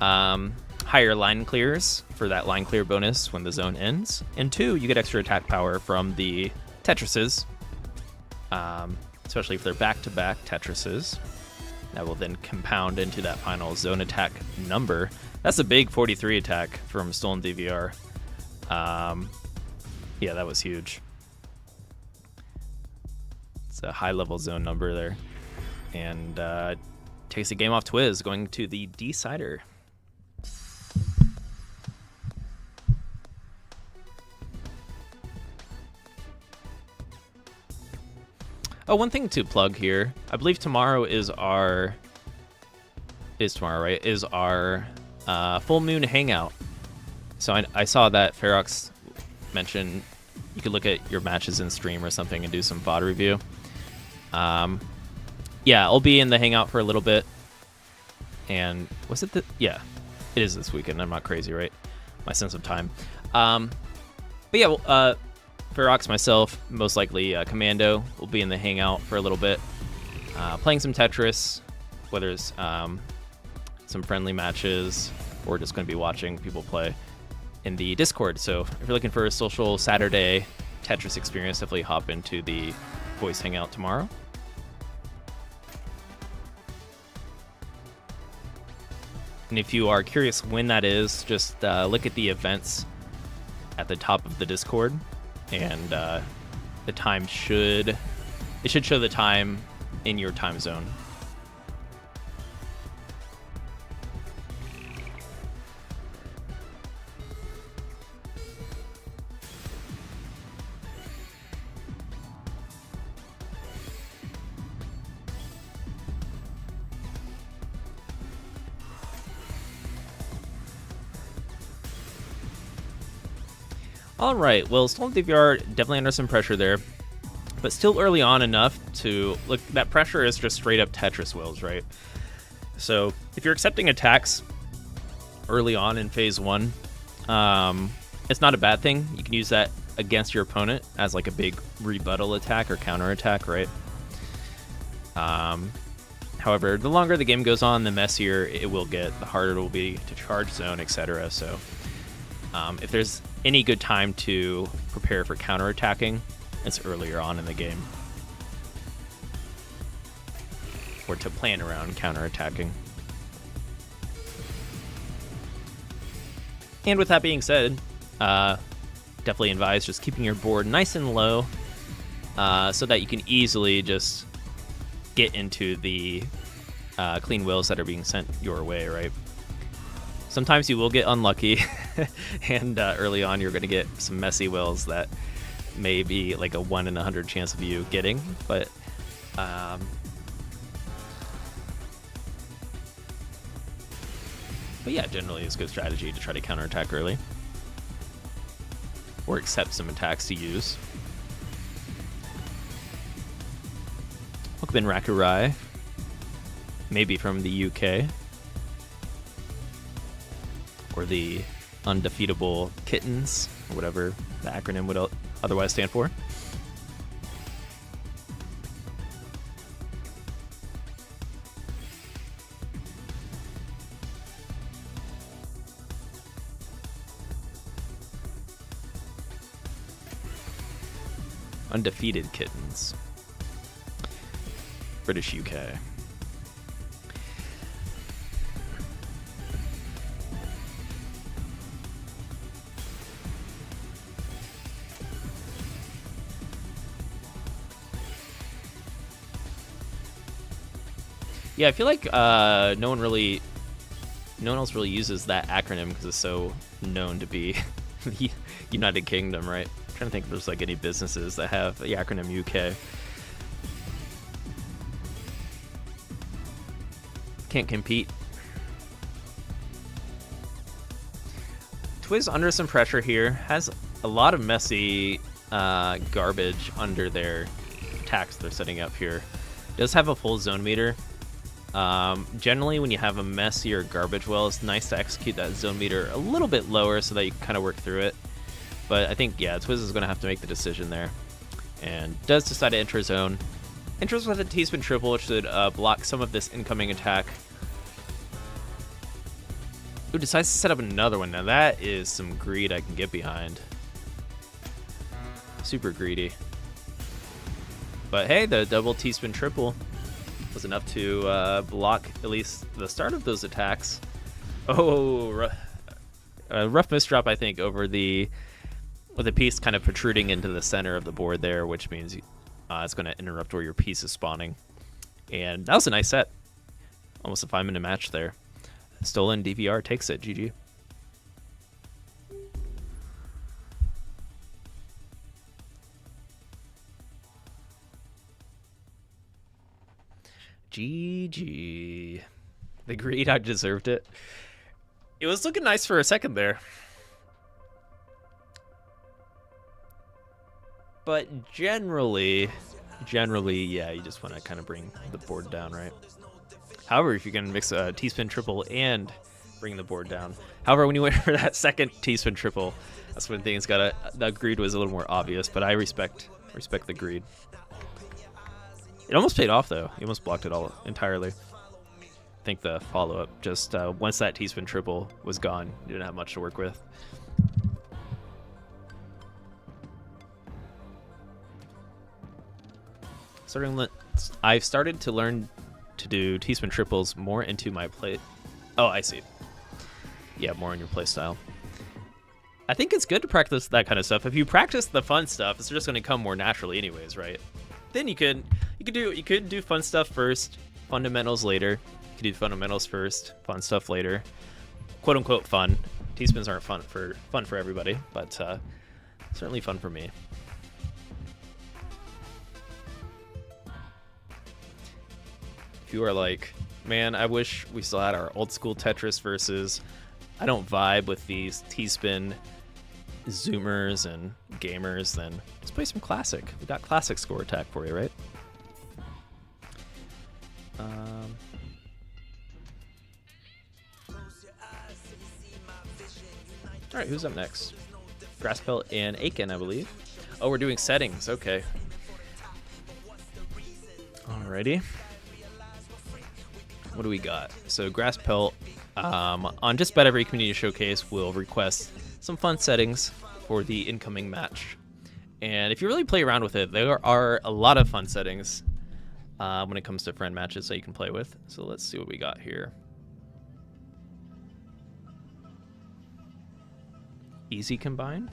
higher line clears for that line clear bonus when the zone ends, and two, you get extra attack power from the Tetrises, especially if they're back-to-back Tetrises. That will then compound into that final zone attack number. That's a big 43 attack from Stolen DVR. Yeah, that was huge. It's a high-level zone number there. And takes a game off Twiz, going to the decider. Oh, one thing to plug here. I believe tomorrow is our... Is tomorrow, right? Is our full moon hangout. So I saw that Ferox mentioned you could look at your matches in stream or something and do some VOD review. Yeah, I'll be in the hangout for a little bit. And was it yeah, it is this weekend. I'm not crazy, right? My sense of time. But yeah, well, Ferox, myself, most likely Commando will be in the hangout for a little bit, playing some Tetris, whether it's some friendly matches or just going to be watching people play in the Discord. So if you're looking for a social Saturday Tetris experience, definitely hop into the voice hangout tomorrow. And if you are curious when that is, just look at the events at the top of the Discord, and the time should show the time in your time zone. All right, well, Stolen DVR definitely under some pressure there, but still early on enough to look. That pressure is just straight up Tetris wheels, right? So if you're accepting attacks early on in phase one, it's not a bad thing. You can use that against your opponent as like a big rebuttal attack or counter attack, right? However, the longer the game goes on, the messier it will get, the harder it will be to charge zone, etc. So if there's any good time to prepare for counterattacking, it's earlier on in the game. Or to plan around counterattacking. And with that being said, definitely advise just keeping your board nice and low so that you can easily just get into the clean wheels that are being sent your way, right? Sometimes you will get unlucky, and early on you're going to get some messy wheels that may be like a 1 in 100 chance of you getting, but yeah, generally it's a good strategy to try to counterattack early, or accept some attacks to use. Welcome in Rakurai, maybe from the UK. Or the Undefeatable Kittens, or whatever the acronym would otherwise stand for. Undefeated Kittens. British UK. Yeah, I feel like no one else really uses that acronym because it's so known to be the United Kingdom, right? I'm trying to think if there's like any businesses that have the acronym UK. Can't compete. Twiz under some pressure here. Has a lot of messy garbage under their attacks they're setting up here. Does have a full zone meter. Generally, when you have a messy or garbage well, it's nice to execute that zone meter a little bit lower so that you can kind of work through it. But I think, yeah, Twiz is going to have to make the decision there. And does decide to enter zone. Enters with a T-spin triple, which should block some of this incoming attack. Ooh, decides to set up another one. Now that is some greed I can get behind. Super greedy. But hey, the double T-spin triple was enough to block at least the start of those attacks. Oh, rough misdrop, I think, over with the piece kind of protruding into the center of the board there, which means it's going to interrupt where your piece is spawning. And that was a nice set. Almost a 5-minute match there. Stolen DVR takes it. GG. GG. The greed, I deserved it. It was looking nice for a second there. But generally, yeah, you just want to kind of bring the board down, right? However, if you can mix a T-spin triple and bring the board down. However, when you went for that second T-spin triple, that's when things the greed was a little more obvious, but I respect the greed. It almost paid off, though. He almost blocked it all entirely. I think the follow-up, just once that T-spin triple was gone, you didn't have much to work with. I've started to learn to do T-spin triples more into my play. Oh, I see. Yeah, more in your play style. I think it's good to practice that kind of stuff. If you practice the fun stuff, it's just going to come more naturally anyways, right? Then you could do fun stuff first, fundamentals later. You could do fundamentals first, fun stuff later. Quote unquote fun. T-spins aren't fun for everybody, but certainly fun for me. If you are like, man, I wish we still had our old school Tetris versus I don't vibe with these T-spin zoomers and gamers, then let's play some classic. We got classic score attack for you, right? All right, who's up next? Grasspelt and Aiken, I believe. Oh, we're doing settings. Okay. Alrighty. What do we got? So Grasspelt, on just about every community showcase, will request some fun settings for the incoming match. And if you really play around with it, there are a lot of fun settings when it comes to friend matches that you can play with. So let's see what we got here. Easy combine.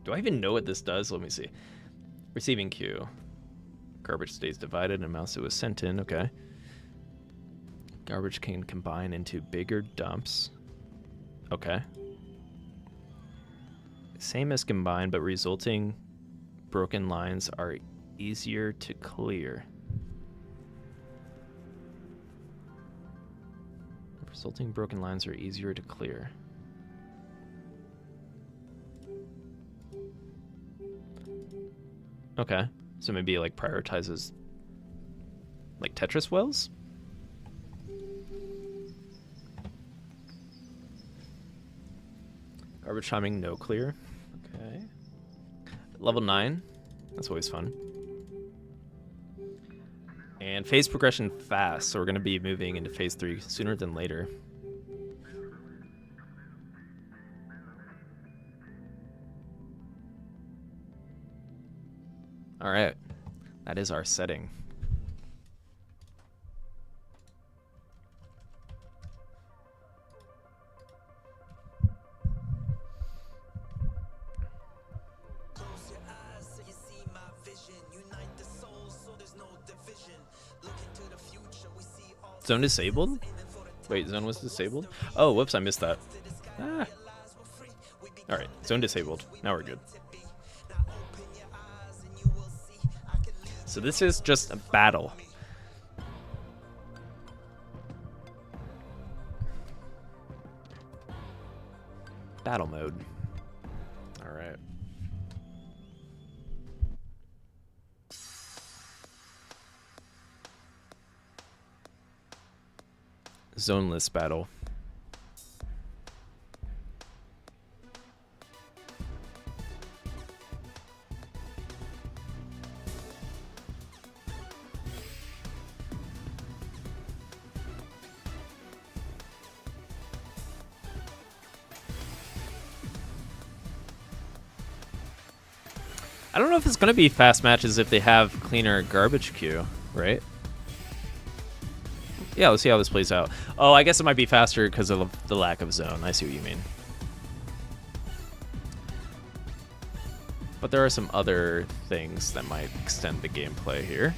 Do I even know what this does? Let me see. Receiving queue. Garbage stays divided and amounts to a sent in. Okay. Garbage can combine into bigger dumps. Okay. Same as combine, but resulting broken lines are easier to clear. Resulting broken lines are easier to clear. Okay, so maybe like prioritizes like Tetris wells? Garbage timing, no clear. Okay. Level 9, that's always fun. And phase progression fast, so we're going to be moving into phase 3 sooner than later. All right, that is our setting. Zone disabled? Wait, zone was disabled? Oh, whoops, I missed that. Ah. Alright, zone disabled. Now we're good. So this is just a battle. Battle mode. Alright. Zoneless battle. I don't know if it's going to be fast matches if they have cleaner garbage queue, right? Yeah, let's see how this plays out. Oh, I guess it might be faster because of the lack of zone. I see what you mean. But there are some other things that might extend the gameplay here.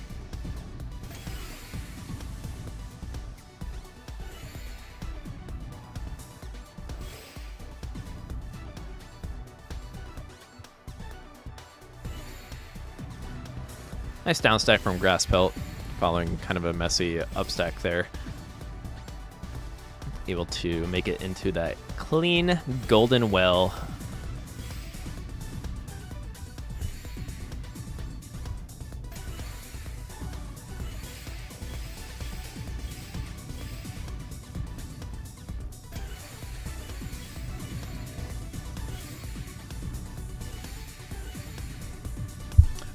Nice downstack from Grasspelt, following kind of a messy upstack there. Able to make it into that clean golden well.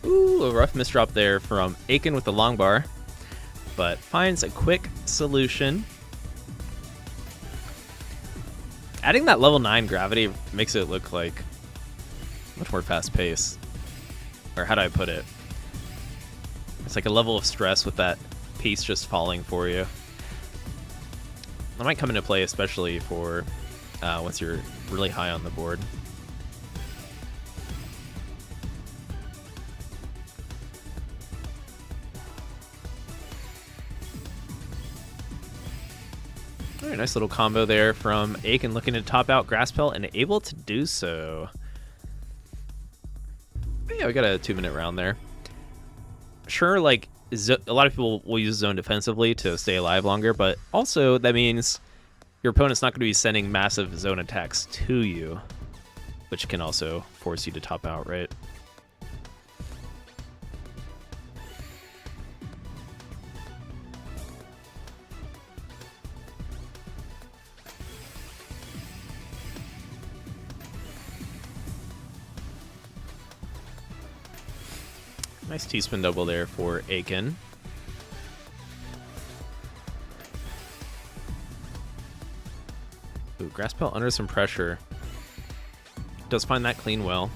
Ooh, a rough misdrop there from Aiken with the long bar, but finds a quick solution. Adding that level 9 gravity makes it look like much more fast paced. Or how do I put it? It's like a level of stress with that piece just falling for you. That might come into play, especially for once you're really high on the board. All right, nice little combo there from Aiken, looking to top out Grasspelt and able to do so. Yeah, we got a 2-minute round there. Sure, like a lot of people will use zone defensively to stay alive longer, but also that means your opponent's not going to be sending massive zone attacks to you, which can also force you to top out, right? Nice T-spin double there for Aiken. Ooh, Grasspelt under some pressure. Does find that clean well.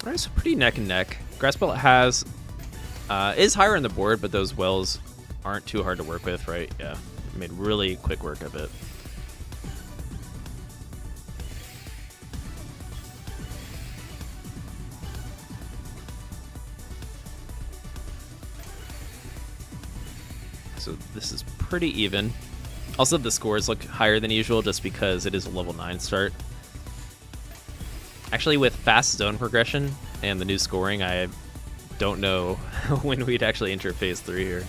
All right, so pretty neck and neck. Grasspelt has is higher on the board, but those wells aren't too hard to work with, right? Yeah, made really quick work of it. So this is pretty even. Also, the scores look higher than usual just because it is a level 9 start. Actually, with fast zone progression and the new scoring, I don't know when we'd actually enter phase 3 here.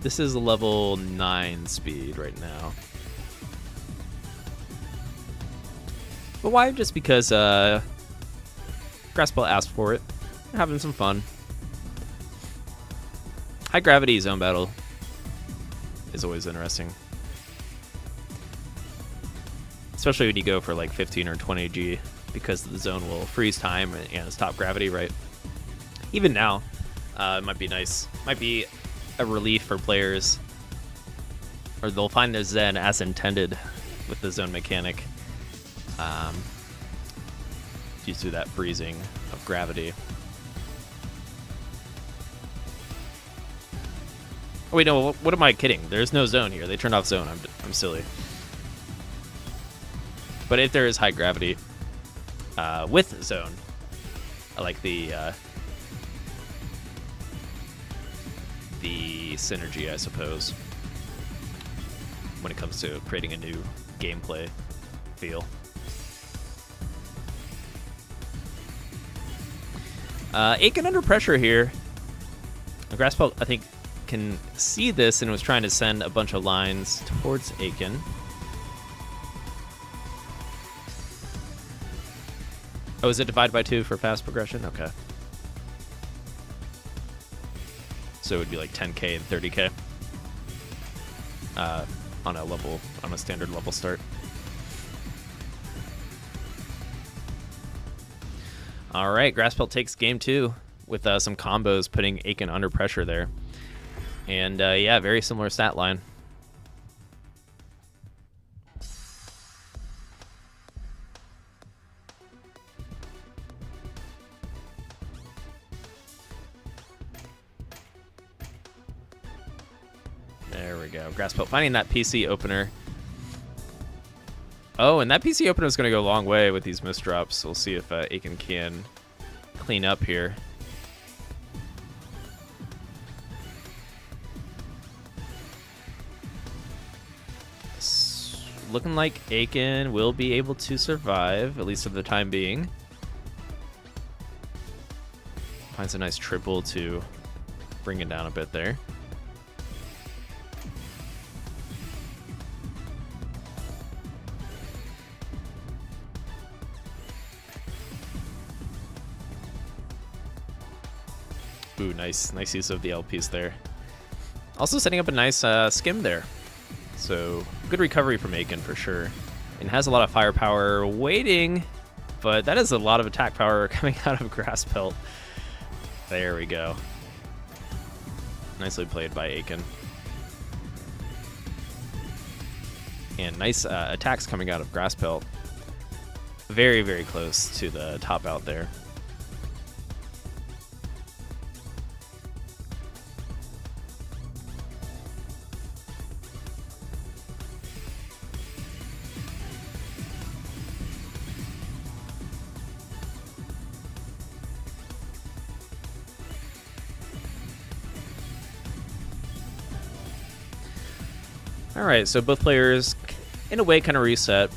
This is a level 9 speed right now. But why? Just because Grasspelt asked for it. Having some fun. High gravity zone battle is always interesting. Especially when you go for like 15 or 20 G, because the zone will freeze time and stop gravity, right? Even now, it might be nice. Might be a relief for players, or they'll find their Zen as intended with the zone mechanic due to that freezing of gravity. Oh wait, no, what am I kidding? There's no zone here. They turned off zone. I'm silly. But if there is high gravity with zone, I like the synergy, I suppose, when it comes to creating a new gameplay feel. Aiken under pressure here. Grasspelt, I think, can see this and was trying to send a bunch of lines towards Aiken. Oh, is it divide by 2 for fast progression? Okay. So it would be like 10k and 30k on a standard level start. All right, Grasspelt takes game 2 with some combos, putting Aiken under pressure there. And yeah, very similar stat line. There we go. Grasspelt finding that PC opener. Oh, and that PC opener is going to go a long way with these misdrops. We'll see if Aiken can clean up here. Looking like Aiken will be able to survive, at least for the time being. Finds a nice triple to bring it down a bit there. Ooh, nice use of the LPs there. Also setting up a nice skim there. So good recovery from Aiken for sure. And has a lot of firepower waiting, but that is a lot of attack power coming out of Grass Pelt. There we go. Nicely played by Aiken. And nice attacks coming out of Grass Pelt. Very, very close to the top out there. Alright, so both players, in a way, kind of reset.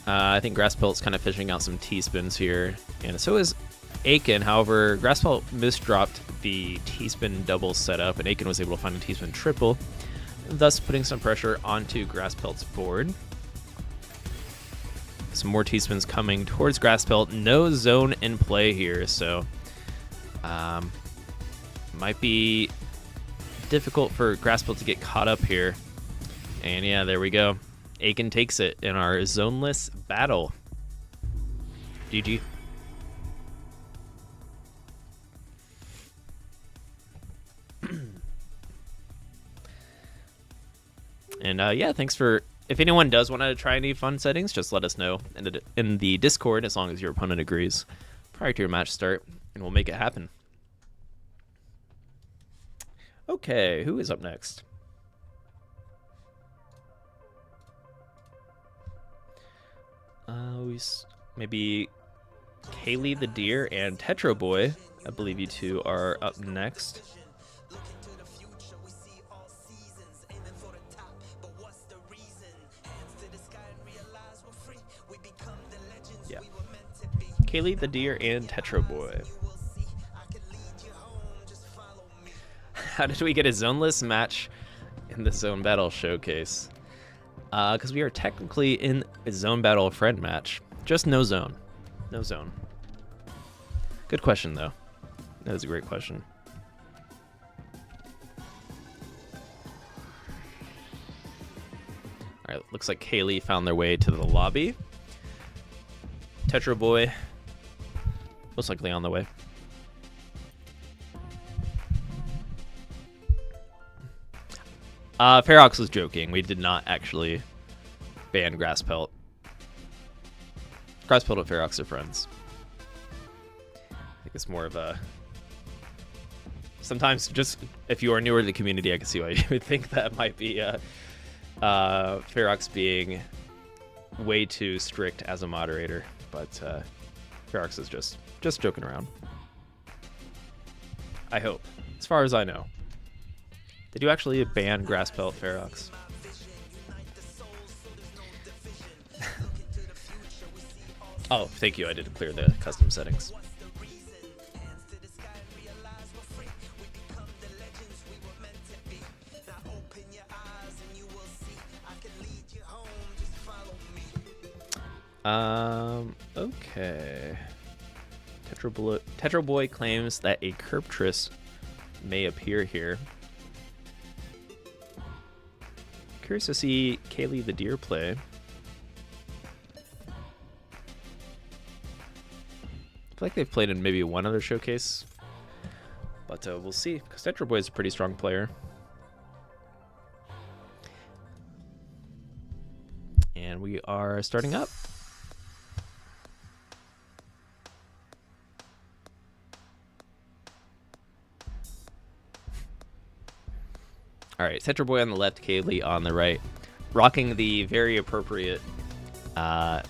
I think Grass Pelt's kind of fishing out some T-spins here, and so is Aiken. However, Grass Pelt misdropped the T-spin double setup, and Aiken was able to find a T-spin triple, thus putting some pressure onto Grass Pelt's board. Some more T-spins coming towards Grass Pelt. No zone in play here, so might be difficult for Grass Pelt to get caught up here. And yeah, there we go. Aiken takes it in our zoneless battle. GG. And yeah, thanks for... If anyone does want to try any fun settings, just let us know in the Discord, as long as your opponent agrees, prior to your match start, and we'll make it happen. Okay, who is up next? Maybe Kaylee the Deer and Tetro Boy. I believe you two are up next. Yeah. Kaylee the Deer and Tetro Boy. How did we get a zoneless match in the Zone Battle Showcase? Because we are technically in a Zone Battle friend match. Just no zone. No zone. Good question, though. That was a great question. Alright, looks like Kaylee found their way to the lobby. Tetro Boy, most likely on the way. Ferox was joking. We did not actually ban Grass Pelt. Grass Pelt and Ferox are friends. I think it's more of a... Sometimes, just if you are newer to the community, I can see why you would think that might be Ferox being way too strict as a moderator. But Ferox is just joking around. I hope. As far as I know. Did you actually ban Grass Pelt, Ferox? Oh, thank you. I did clear the custom settings. Okay. Tetro Boy claims that a Kerptris may appear here. Curious to see Kaylee the Deer play. I feel like they've played in maybe one other showcase, but we'll see, because Tetro Boy is a pretty strong player. And we are starting up. All right, Tetro Boy on the left, Kaylee on the right, rocking the very appropriate, I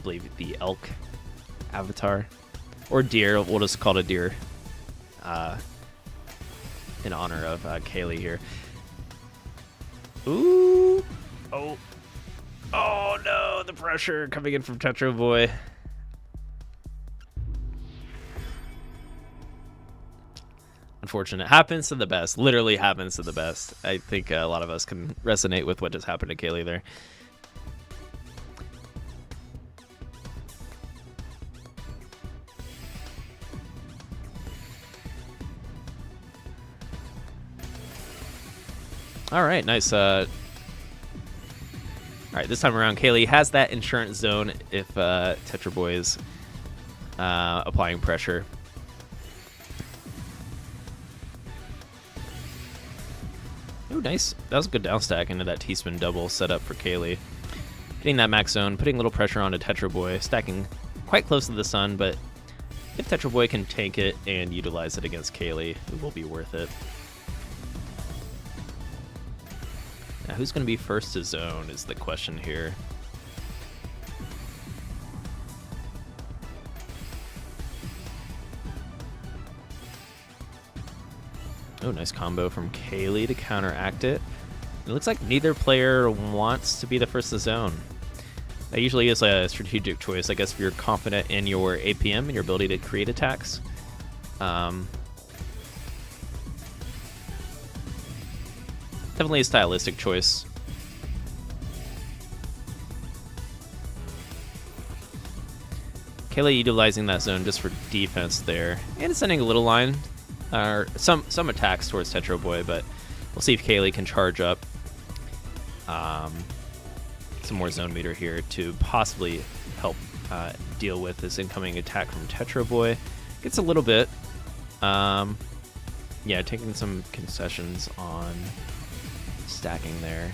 believe the elk avatar, or deer. We'll just call it a deer, in honor of Kaylee here. Ooh, oh no, the pressure coming in from Tetro Boy. Unfortunate. Happens to the best. Literally happens to the best. I think a lot of us can resonate with what just happened to Kaylee there. All right, nice. All right, this time around, Kaylee has that insurance zone if Tetra Boy is applying pressure. Oh, nice. That was a good down stack into that T-spin double set up for Kaylee. Getting that max zone, putting a little pressure onto Tetra Boy, stacking quite close to the sun, but if Tetra Boy can tank it and utilize it against Kaylee, it will be worth it. Now, who's going to be first to zone is the question here. Oh, nice combo from Kaylee to counteract it. It looks like neither player wants to be the first to zone. That usually is a strategic choice, I guess, if you're confident in your APM and your ability to create attacks. Definitely a stylistic choice. Kaylee utilizing that zone just for defense there, and sending a little line, or some attacks towards Tetra Boy, but we'll see if Kaylee can charge up some more zone meter here to possibly help deal with this incoming attack from Tetra Boy. Gets a little bit, yeah, taking some concessions on stacking there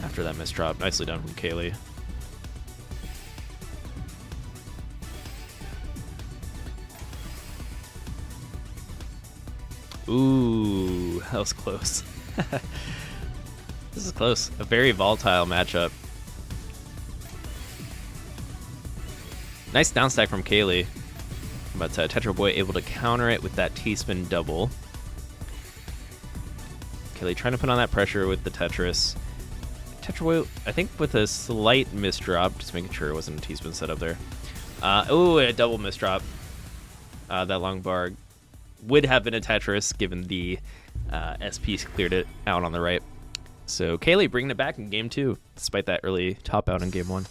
after that misdrop. Nicely done from Kaylee. Ooh, that was close. This is close. A very volatile matchup. Nice down stack from Kaylee, but Tetra Boy able to counter it with that T-spin double. Kaylee trying to put on that pressure with the Tetris. Tetra Boy, I think with a slight misdrop, just making sure it wasn't a T-spin setup there. Oh, a double misdrop. That long bar would have been a Tetris given the SP cleared it out on the right. So Kaylee bringing it back in game 2, despite that early top out in game 1.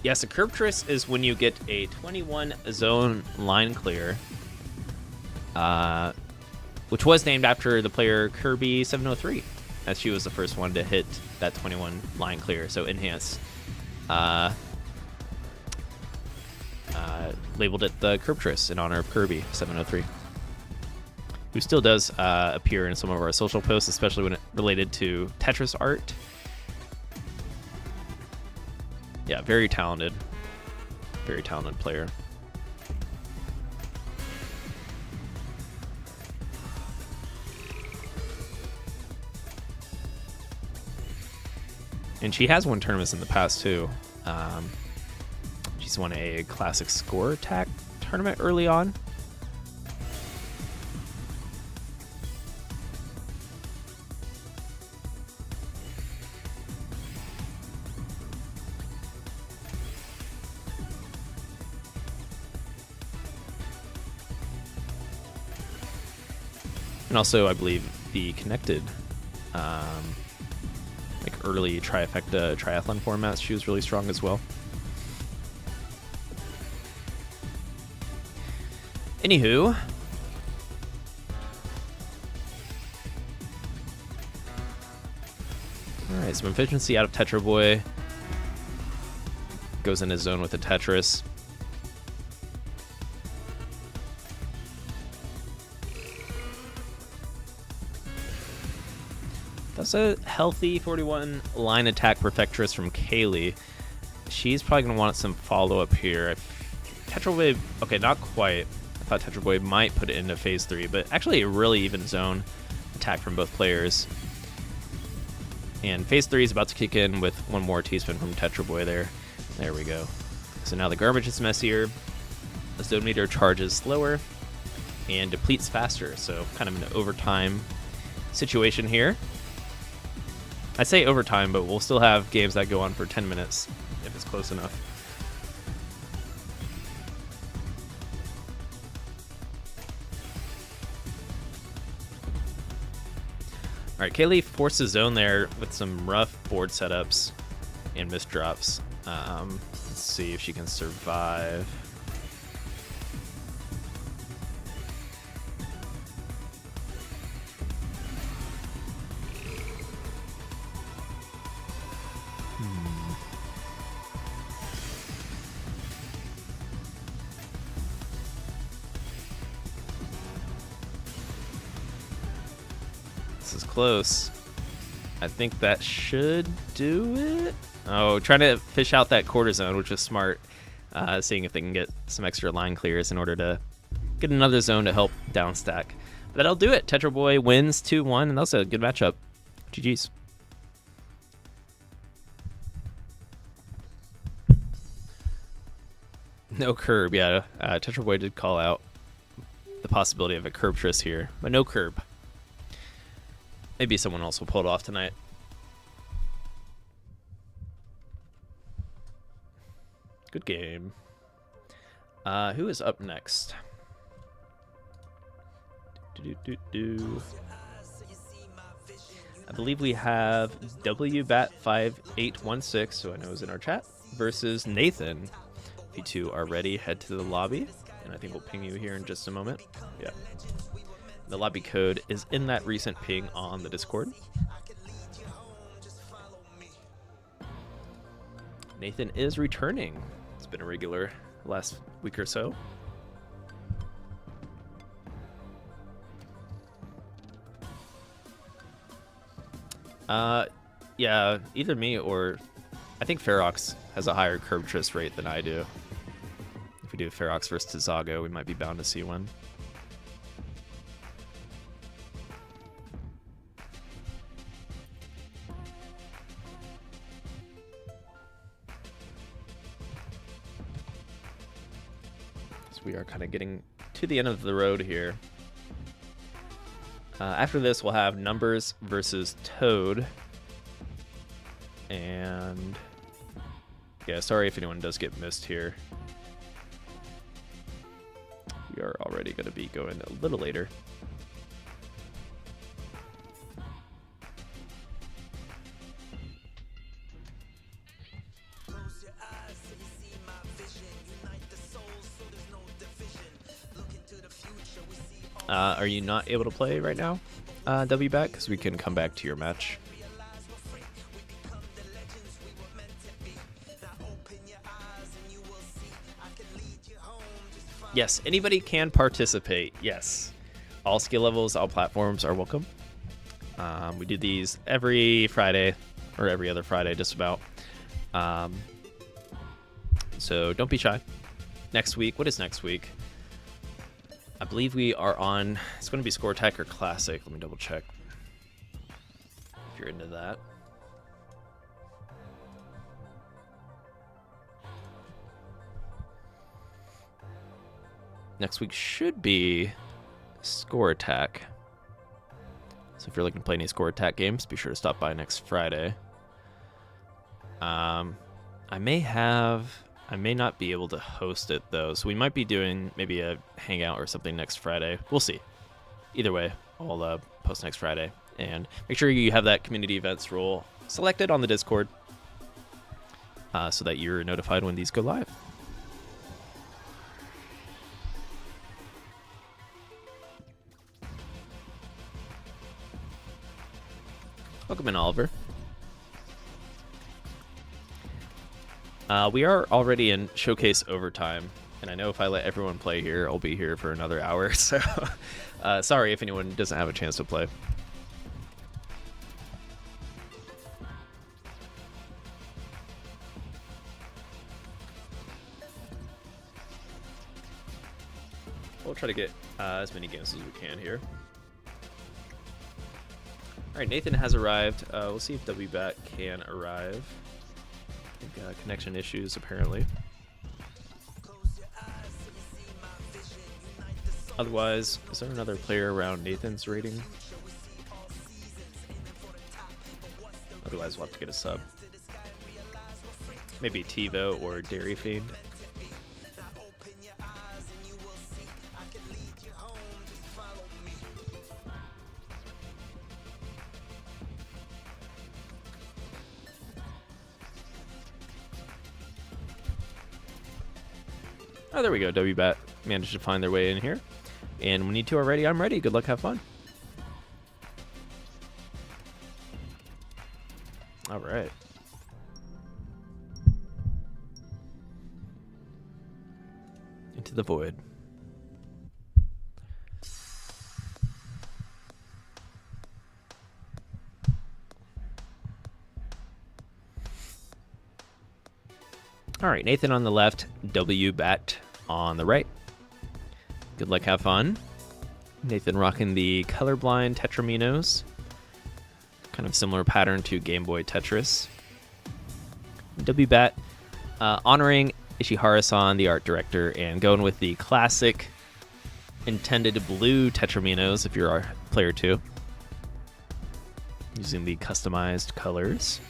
Yes, a curve tris is when you get a 21 zone line clear, which was named after the player Kirby 703, as she was the first one to hit that 21 line clear. So Enhance labeled it the curve tris in honor of Kirby 703, who still does appear in some of our social posts, especially when it related to Tetris art. Yeah, very talented player. And she has won tournaments in the past too. She's won a classic score attack tournament early on. And also, I believe the connected, like early trifecta triathlon formats, she was really strong as well. Anywho, all right, some efficiency out of Tetra Boy. Goes in his zone with the Tetris. That's a healthy 41 line attack Perfectress from Kaylee. She's probably going to want some follow-up here. Tetra Boy, okay, not quite. I thought Tetra Boy might put it into phase 3, but actually a really even zone attack from both players. And phase 3 is about to kick in with one more T-spin from Tetra Boy there. There we go. So now the garbage is messier, the zone meter charges slower, and depletes faster. So kind of an overtime situation here. I say overtime, but we'll still have games that go on for 10 minutes if it's close enough. All right, Kaylee forces zone there with some rough board setups and misdrops. Let's see if she can survive. This is close. I think that should do it. Oh, trying to fish out that quarter zone, which is smart. Seeing if they can get some extra line clears in order to get another zone to help downstack. But that'll do it. Tetra Boy wins 2-1, and that was a good matchup. GG's. No curb, yeah. Tetra Boy did call out the possibility of a curb tris here, but no curb. Maybe someone else will pull it off tonight. Good game. Who is up next? I believe we have WBat5816, who I know is in our chat, versus Nathan. If you two are ready, head to the lobby, and I think we'll ping you here in just a moment. Yeah. The lobby code is in that recent ping on the Discord. Nathan is returning. It's been a regular last week or so. Yeah, either me or I think Ferox has a higher curb tris rate than I do. If we do Ferox versus Zago, we might be bound to see one. We are kind of getting to the end of the road here. After this, we'll have Numbers versus Toad. And yeah, sorry if anyone does get missed here. We are already going to be going a little later. Are you not able to play right now, WBAT? Because we can come back to your match. Yes, anybody can participate. Yes. All skill levels, all platforms are welcome. We do these every Friday, or every other Friday, just about. So don't be shy. Next week, what is next week? I believe we are on, it's going to be Score Attack or Classic. Let me double check if you're into that. Next week should be Score Attack. So if you're looking to play any Score Attack games, be sure to stop by next Friday. I may not be able to host it, though, so we might be doing maybe a hangout or something next Friday. We'll see. Either way, I'll post next Friday. And make sure you have that community events role selected on the Discord so that you're notified when these go live. Welcome in, Oliver. We are already in Showcase Overtime, and I know if I let everyone play here, I'll be here for another hour, so sorry if anyone doesn't have a chance to play. We'll try to get as many games as we can here. Alright, Nathan has arrived. We'll see if WBAT can arrive. I think connection issues, apparently. Otherwise, is there another player around Nathan's rating? Otherwise, we'll have to get a sub. Maybe TiVo or Dairy Fiend. Oh, there we go. WBAT managed to find their way in here. And when you two are ready, I'm ready. Good luck, have fun. All right. Into the void. All right, Nathan on the left, WBAT on the right. Good luck, have fun. Nathan rocking the colorblind Tetraminos. Kind of similar pattern to Game Boy Tetris. WBAT honoring Ishihara-san, the art director, and going with the classic intended blue Tetraminos if you're our player 2. Using the customized colors.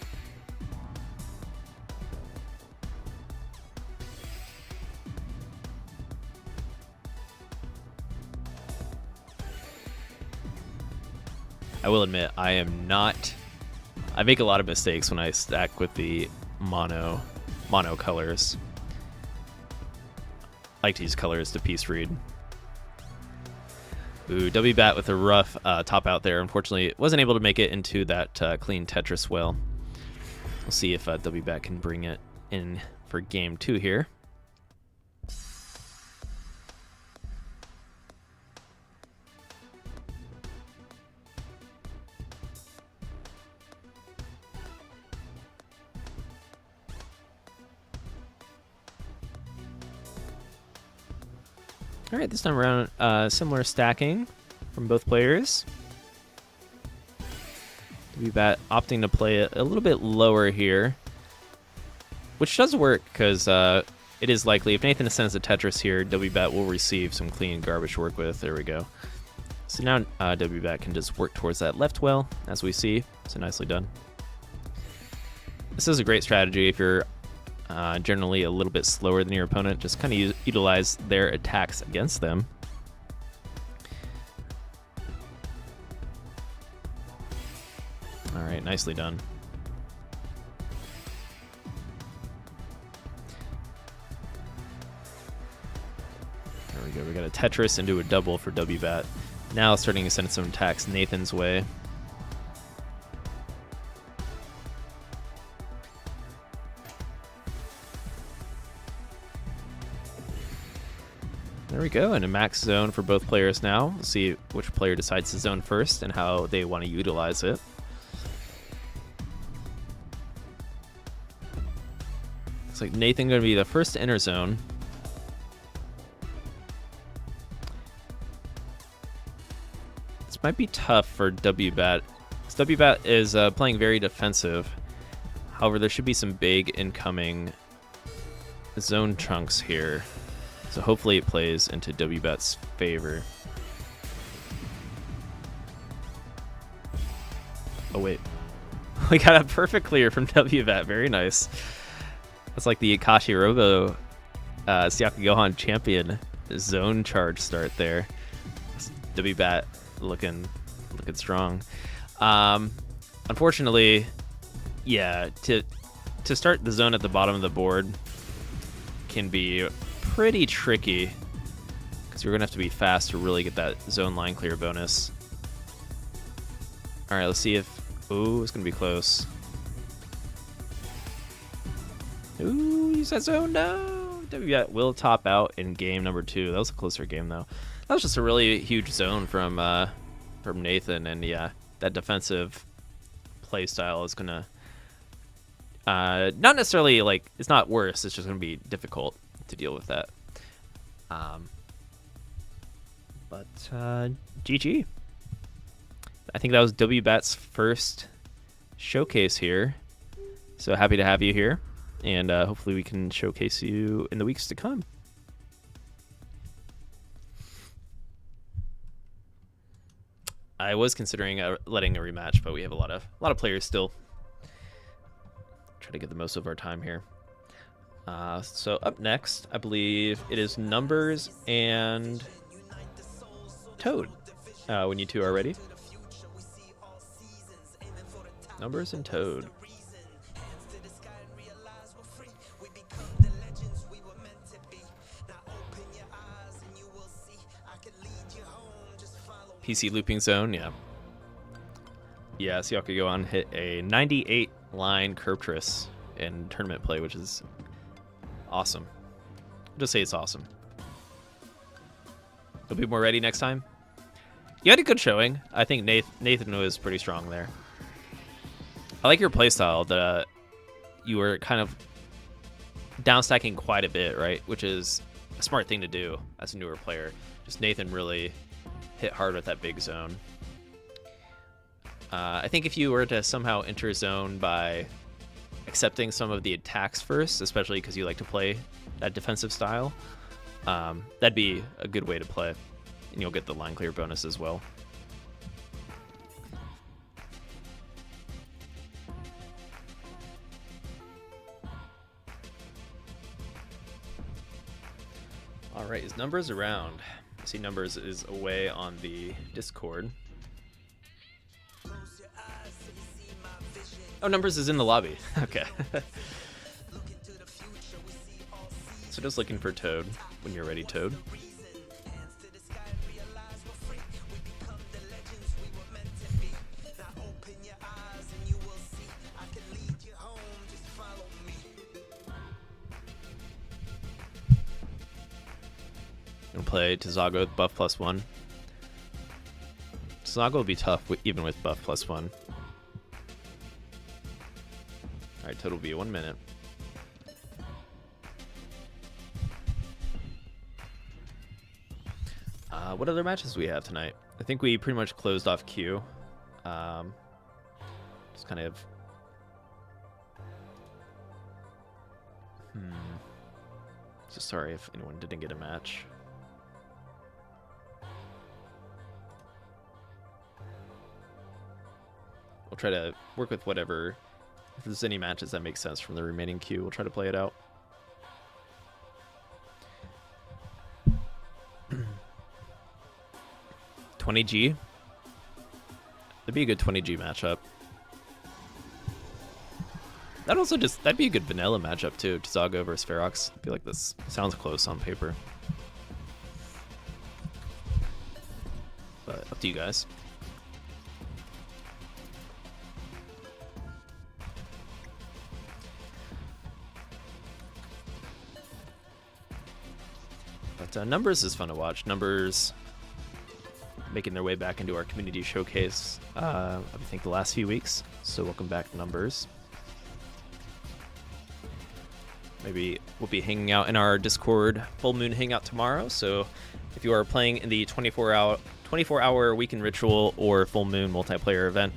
I will admit, I make a lot of mistakes when I stack with the mono colors. I like to use colors to piece read. Ooh, WBAT with a rough top out there. Unfortunately, wasn't able to make it into that clean Tetris well. We'll see if WBAT can bring it in for game 2 here. All right, this time around, similar stacking from both players. WBAT opting to play it a little bit lower here, which does work because it is likely if Nathan sends a Tetris here, WBAT will receive some clean garbage to work with. There we go. So now WBAT can just work towards that left well, as we see. So nicely done. This is a great strategy if you're generally a little bit slower than your opponent. Just kind of utilize their attacks against them. All right, nicely done. There we go. We got a Tetris into a double for WBAT. Now starting to send some attacks Nathan's way. There we go, and a max zone for both players now. We'll see which player decides to zone first and how they want to utilize it. Looks like Nathan going to be the first to enter zone. This might be tough for WBAT. WBAT is playing very defensive. However, there should be some big incoming zone chunks here. So hopefully it plays into WBAT's favor. Oh wait, we got a perfect clear from WBAT. Very nice. That's like the Akashi Robo Siaka Gohan champion zone charge start there. WBAT looking strong. Unfortunately, yeah, to start the zone at the bottom of the board can be pretty tricky because you're gonna have to be fast to really get that zone line clear bonus. All right, let's see if it's gonna be close. Ooh, use that zone. No, WBAT will top out in game number 2. That was a closer game though. That was just a really huge zone from Nathan, and yeah, that defensive play style is gonna not necessarily like it's not worse. It's just gonna be difficult to deal with that. But GG. I think that was WBAT's first showcase here. So happy to have you here, and hopefully we can showcase you in the weeks to come. I was considering letting a rematch, but we have a lot of players still. Try to get the most of our time here. So up next, I believe it is Numbers and Toad. When you two are ready. Numbers and Toad. PC looping zone, yeah. Yeah, so y'all could go on and hit a 98 line Tetris in tournament play, which is awesome. I'll just say it's awesome. You'll be more ready next time. You had a good showing. I think Nathan was pretty strong there. I like your playstyle that you were kind of downstacking quite a bit, right? Which is a smart thing to do as a newer player. Just Nathan really hit hard with that big zone. I think if you were to somehow enter zone by accepting some of the attacks first, especially because you like to play that defensive style, that'd be a good way to play. And you'll get the line clear bonus as well. All right, is Numbers around? I see Numbers is away on the Discord. Oh, Numbers is in the lobby. Okay. So just looking for Toad when you're ready, Toad. Gonna play Tizago with buff +1. Tizago will be tough even with buff +1. Alright, Toad will be 1 minute. What other matches do we have tonight? I think we pretty much closed off Q. Just kind of... So sorry if anyone didn't get a match. We'll try to work with whatever. If there's any matches that make sense from the remaining queue, we'll try to play it out. $20G. That'd be a good $20G matchup. That'd be a good vanilla matchup too. Tizago versus Ferox. I feel like this sounds close on paper. But up to you guys. But Numbers is fun to watch. Numbers making their way back into our community showcase, I think the last few weeks. So welcome back, Numbers. Maybe we'll be hanging out in our Discord full moon hangout tomorrow. So if you are playing in the 24-hour weekend ritual or full moon multiplayer event,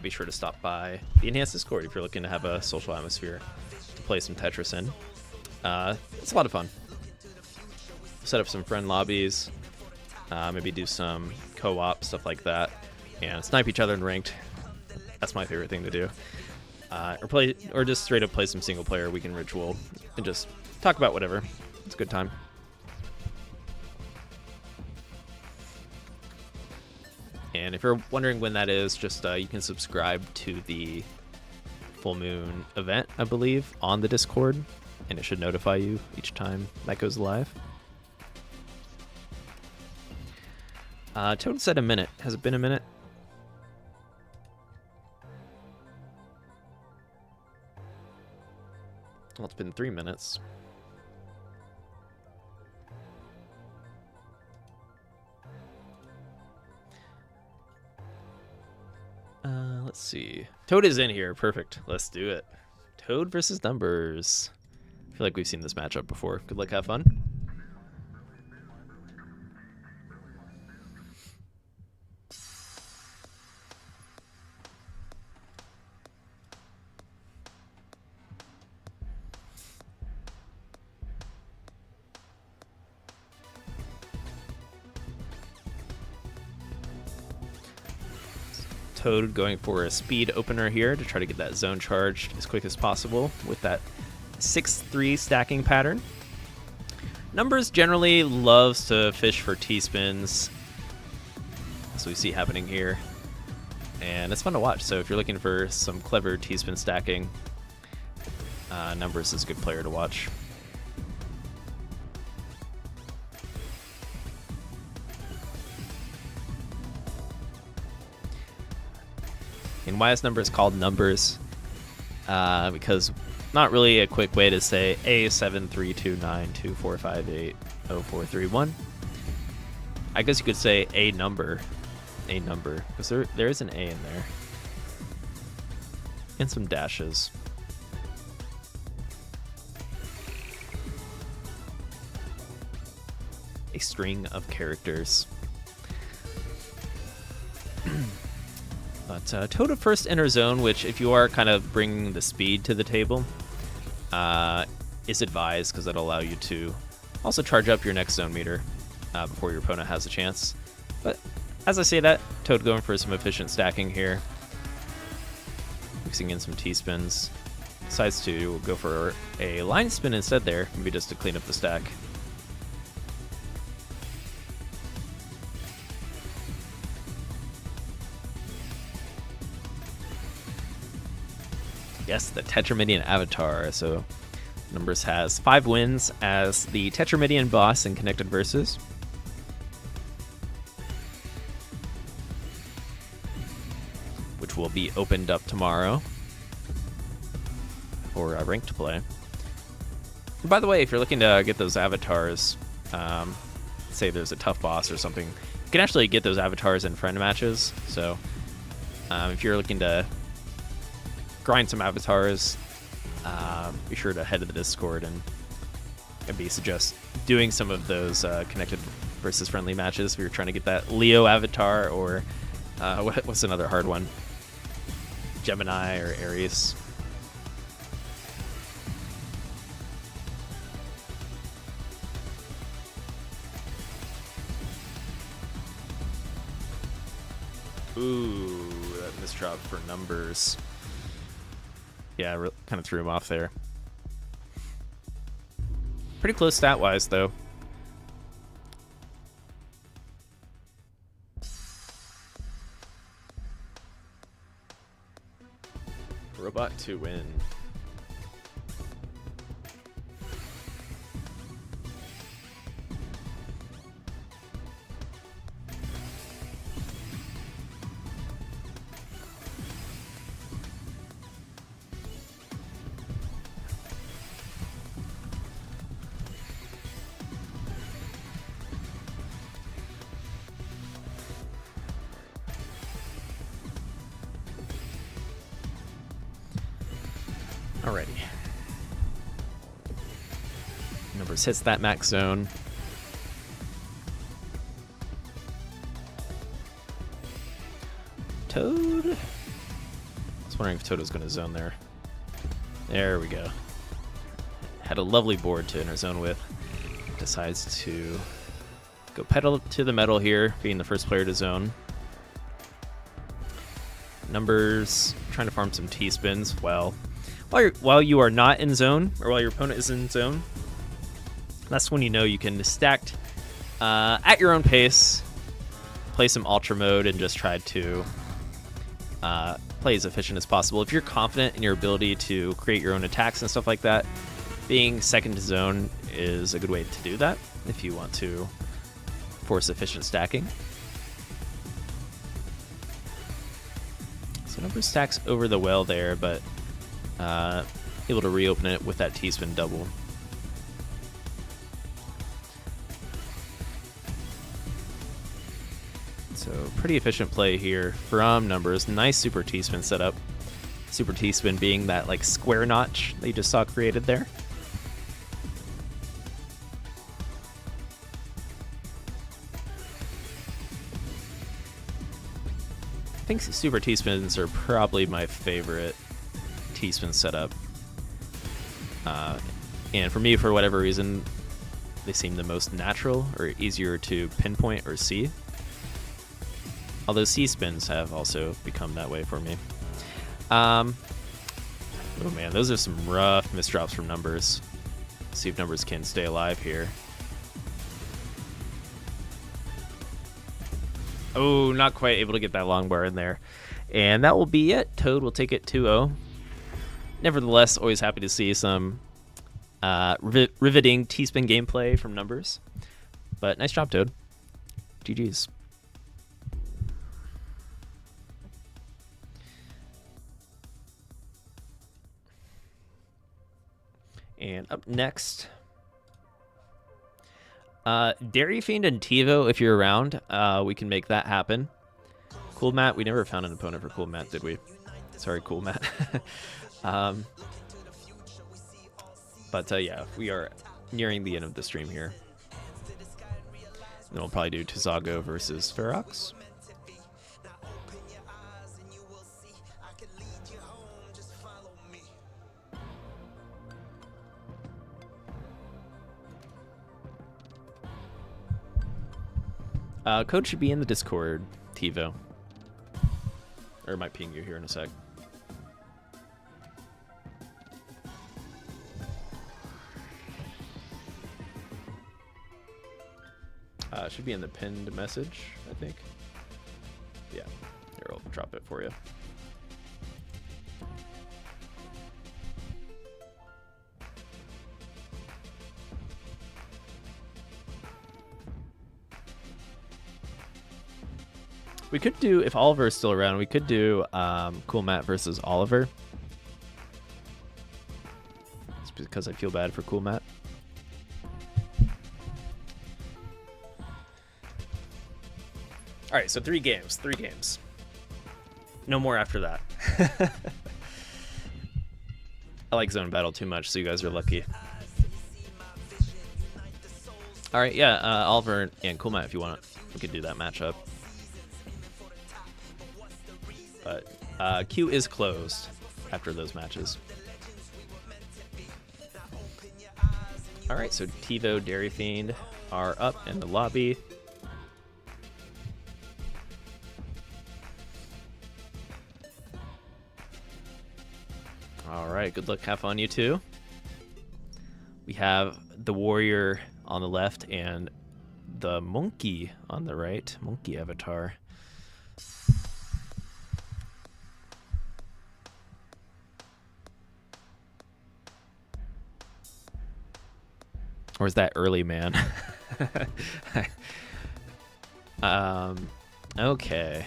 be sure to stop by the enhanced Discord if you're looking to have a social atmosphere to play some Tetris in. It's a lot of fun. Set up some friend lobbies, maybe do some co-op, stuff like that, and snipe each other in ranked. That's my favorite thing to do. Or just straight up play some single player weekend ritual and just talk about whatever. It's a good time. And if you're wondering when that is, just you can subscribe to the full moon event, I believe, on the Discord, and it should notify you each time that goes live. Toad said a minute. Has it been a minute? Well, it's been 3 minutes. Let's see. Toad is in here. Perfect. Let's do it. Toad versus Numbers. I feel like we've seen this matchup before. Good luck. Have fun. Toad going for a speed opener here to try to get that zone charged as quick as possible with that 6-3 stacking pattern. Numbers generally loves to fish for T-spins. That's what we see happening here. And it's fun to watch, so if you're looking for some clever T-spin stacking, Numbers is a good player to watch. And why is numbers called numbers? Because not really a quick way to say A73292458041. I guess you could say a number, because there is an A in there. And some dashes. A string of characters. But Toad first enters zone, which if you are kind of bringing the speed to the table, is advised because that'll allow you to also charge up your next zone meter before your opponent has a chance. But as I say that, Toad going for some efficient stacking here. Mixing in some T-spins. Decides to go for a line spin instead there, maybe just to clean up the stack. Yes, the Tetramidian Avatar. So Numbers has 5 wins as the Tetramidian boss in Connected Versus. Which will be opened up tomorrow for ranked play. And by the way, if you're looking to get those avatars, say there's a tough boss or something, you can actually get those avatars in friend matches. So if you're looking to grind some avatars, be sure to head to the Discord and maybe suggest doing some of those Connected Versus friendly matches if you're trying to get that Leo avatar, or what's another hard one? Gemini or Aries. Ooh, that misdrop for Numbers. Yeah, kind of threw him off there. Pretty close stat-wise, though. Robot to win. Alrighty. Numbers hits that max zone. Toad? I was wondering if Toad was going to zone there. There we go. Had a lovely board to enter zone with. Decides to go pedal to the metal here, being the first player to zone. Numbers trying to farm some T-spins. Well, while you are not in zone, or while your opponent is in zone, that's when you know you can stack at your own pace, play some ultra mode, and just try to play as efficient as possible. If you're confident in your ability to create your own attacks and stuff like that, being second to zone is a good way to do that if you want to force efficient stacking. So Numbers stacks over the well there, but able to reopen it with that T-spin double. So pretty efficient play here from Numbers. Nice super T-spin setup. Super T-spin being that like square notch that you just saw created there. I think super T-spins are probably my favorite T-spin setup. And for me, for whatever reason, they seem the most natural or easier to pinpoint or see. Although C-spins have also become that way for me. Oh man, those are some rough misdrops from Numbers. Let's see if Numbers can stay alive here. Oh, not quite able to get that long bar in there. And that will be it. Toad will take it 2-0. Nevertheless, always happy to see some riveting T-spin gameplay from Numbers. But nice job, Toad. GG's. And up next, Dairy Fiend and TiVo, if you're around, we can make that happen. Cool Matt, we never found an opponent for Cool Matt, did we? Sorry, Cool Matt. But yeah, we are nearing the end of the stream here. Then we'll probably do Tizago versus Ferox. Code should be in the Discord, TiVo. Or it might ping you here in a sec. Should be in the pinned message, I think. Yeah, here, I'll drop it for you. We could do, if Oliver is still around, we could do Cool Matt versus Oliver. It's because I feel bad for Cool Matt. All right, so 3 games, 3 games. No more after that. I like Zone Battle too much, so you guys are lucky. All right, yeah, Oliver and Cool Matt, if you want, we could do that matchup. But queue is closed after those matches. All right, so TiVo, Dairy Fiend are up in the lobby. All right, good luck. Have fun, you two. We have the warrior on the left and the monkey on the right. Monkey avatar. Or is that early man? Okay.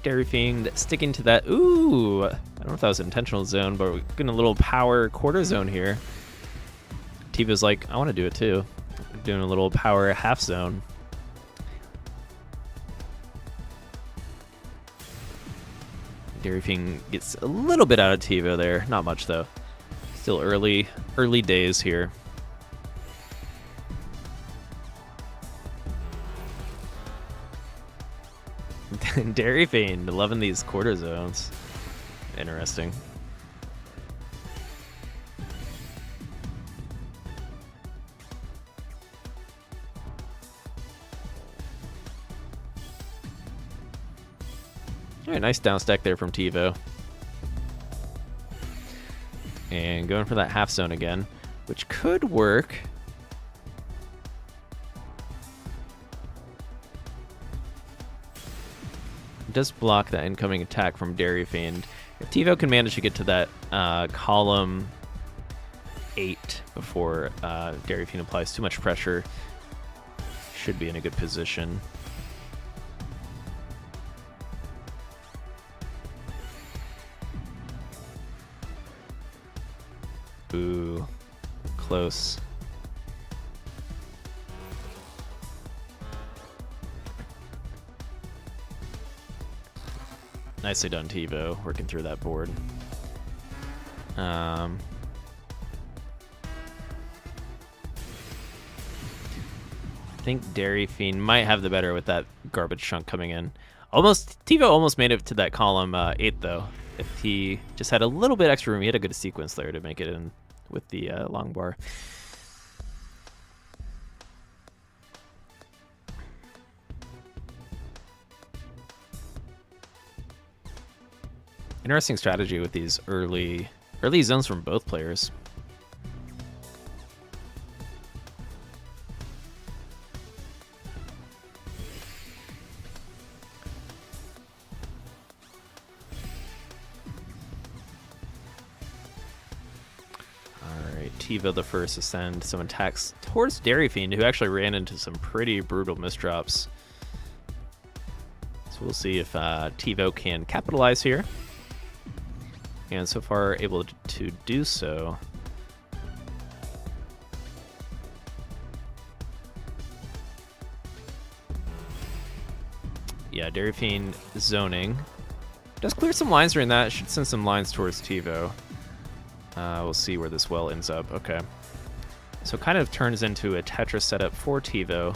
Dairy Fiend sticking to that. Ooh, I don't know if that was intentional zone, but we're getting a little power quarter zone here. TiVo's like, I want to do it too. We're doing a little power half zone. Dairy Fiend gets a little bit out of TiVo there. Not much though. Still early days here. Dairy Fiend, loving these quarter zones. Interesting. All right, nice down stack there from TiVo. And going for that half zone again, which could work. Does block that incoming attack from Dairy Fiend. If TiVo can manage to get to that column 8 before Dairy Fiend applies too much pressure, should be in a good position. Ooh, close. Nicely done, TiVo, working through that board. I think Dairy Fiend might have the better with that garbage chunk coming in. TiVo almost made it to that column 8 though. If he just had a little bit extra room, he had a good sequence there to make it in with the long bar. Interesting strategy with these early zones from both players. Tivo the first to send some attacks towards Dairy Fiend, who actually ran into some pretty brutal misdrops. So we'll see if Tivo can capitalize here. And so far able to do so. Yeah, Dairy Fiend zoning. Does clear some lines during that. Should send some lines towards Tivo. We'll see where this well ends up. Okay. So kind of turns into a Tetris setup for Tivo.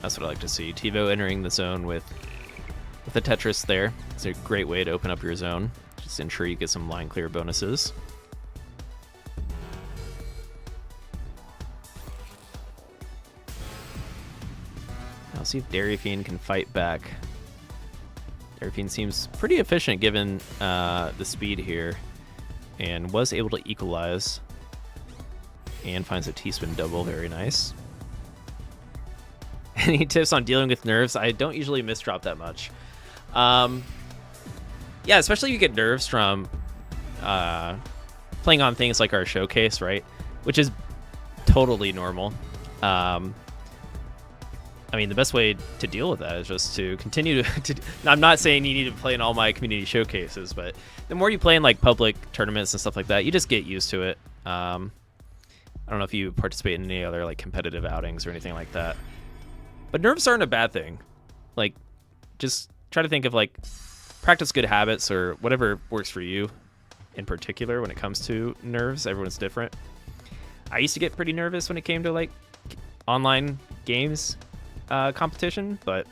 That's what I like to see. Tivo entering the zone with the Tetris there. It's a great way to open up your zone. Just ensure you get some line clear bonuses. I'll see if Dairy Fiend can fight back. Dairy Fiend seems pretty efficient given the speed here, and was able to equalize. And finds a T-spin double, very nice. Any tips on dealing with nerves? I don't usually misdrop that much. Yeah, especially if you get nerves from playing on things like our showcase, right? Which is totally normal. I mean, the best way to deal with that is just to continue to I'm not saying you need to play in all my community showcases, but the more you play in like public tournaments and stuff like that, you just get used to it. I don't know if you participate in any other like competitive outings or anything like that. But nerves aren't a bad thing. Like, just try to think of like practice good habits or whatever works for you in particular when it comes to nerves. Everyone's different. I used to get pretty nervous when it came to like online games competition, but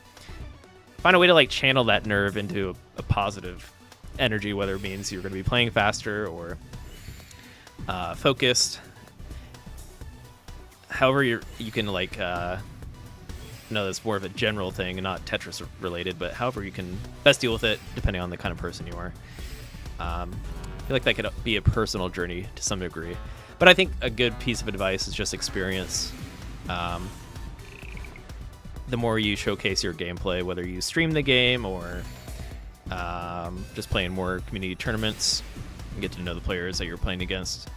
find a way to like channel that nerve into a positive energy, whether it means you're going to be playing faster or focused. However, you can like no, that's more of a general thing and not Tetris related, but however you can best deal with it depending on the kind of person you are. I feel like that could be a personal journey to some degree, but I think a good piece of advice is just experience. The more you showcase your gameplay, whether you stream the game or just playing more community tournaments, and get to know the players that you're playing against.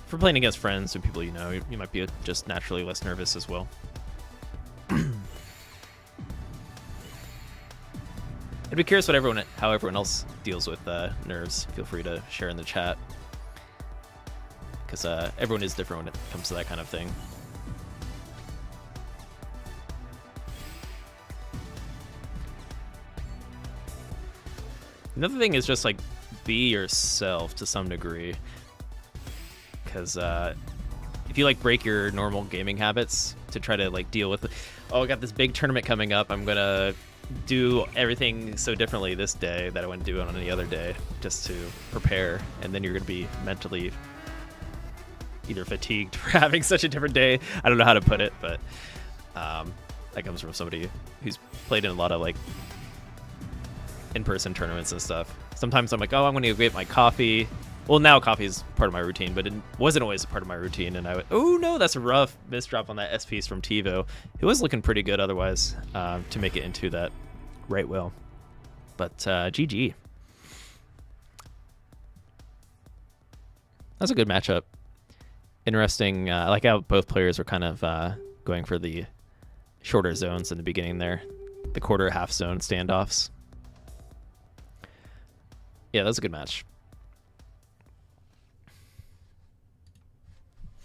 For playing against friends and people you know, you might be just naturally less nervous as well. I'd be curious how everyone else deals with nerves. Feel free to share in the chat, because everyone is different when it comes to that kind of thing. Another thing is just like be yourself to some degree, because if you like break your normal gaming habits to try to like deal with, oh, I got this big tournament coming up, I'm gonna do everything so differently this day that I wouldn't do it on any other day just to prepare, and then you're gonna be mentally either fatigued for having such a different day. I don't know how to put it, but that comes from somebody who's played in a lot of like in-person tournaments and stuff. Sometimes I'm like, oh, I'm gonna go get my coffee. Well, now coffee is part of my routine, but it wasn't always a part of my routine. And I would, oh no, that's a rough misdrop on that S piece from Tivo. It was looking pretty good otherwise to make it into that right well. But GG. That's a good matchup. Interesting. I like how both players were kind of going for the shorter zones in the beginning there. The quarter half zone standoffs. Yeah, that was a good match.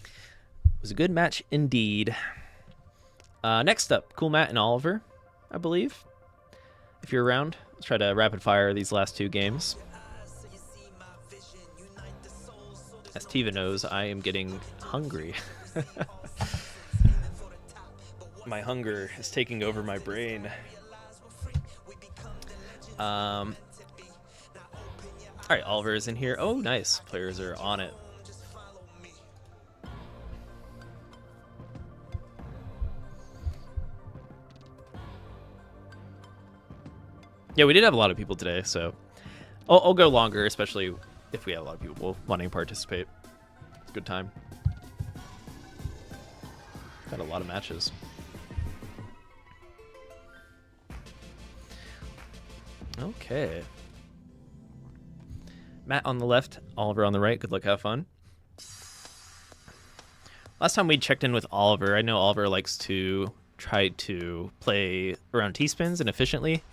It was a good match indeed. Next up, Cool Matt and Oliver, I believe. If you're around, let's try to rapid fire these last two games. As Tiva knows, I am getting hungry. My hunger is taking over my brain. All right, Oliver is in here. Oh, nice. Players are on it. Yeah, we did have a lot of people today, so I'll go longer, especially if we have a lot of people wanting to participate. It's a good time. Got a lot of matches. Okay. Matt on the left, Oliver on the right. Good luck, have fun. Last time we checked in with Oliver, I know Oliver likes to try to play around T-spins and efficiently,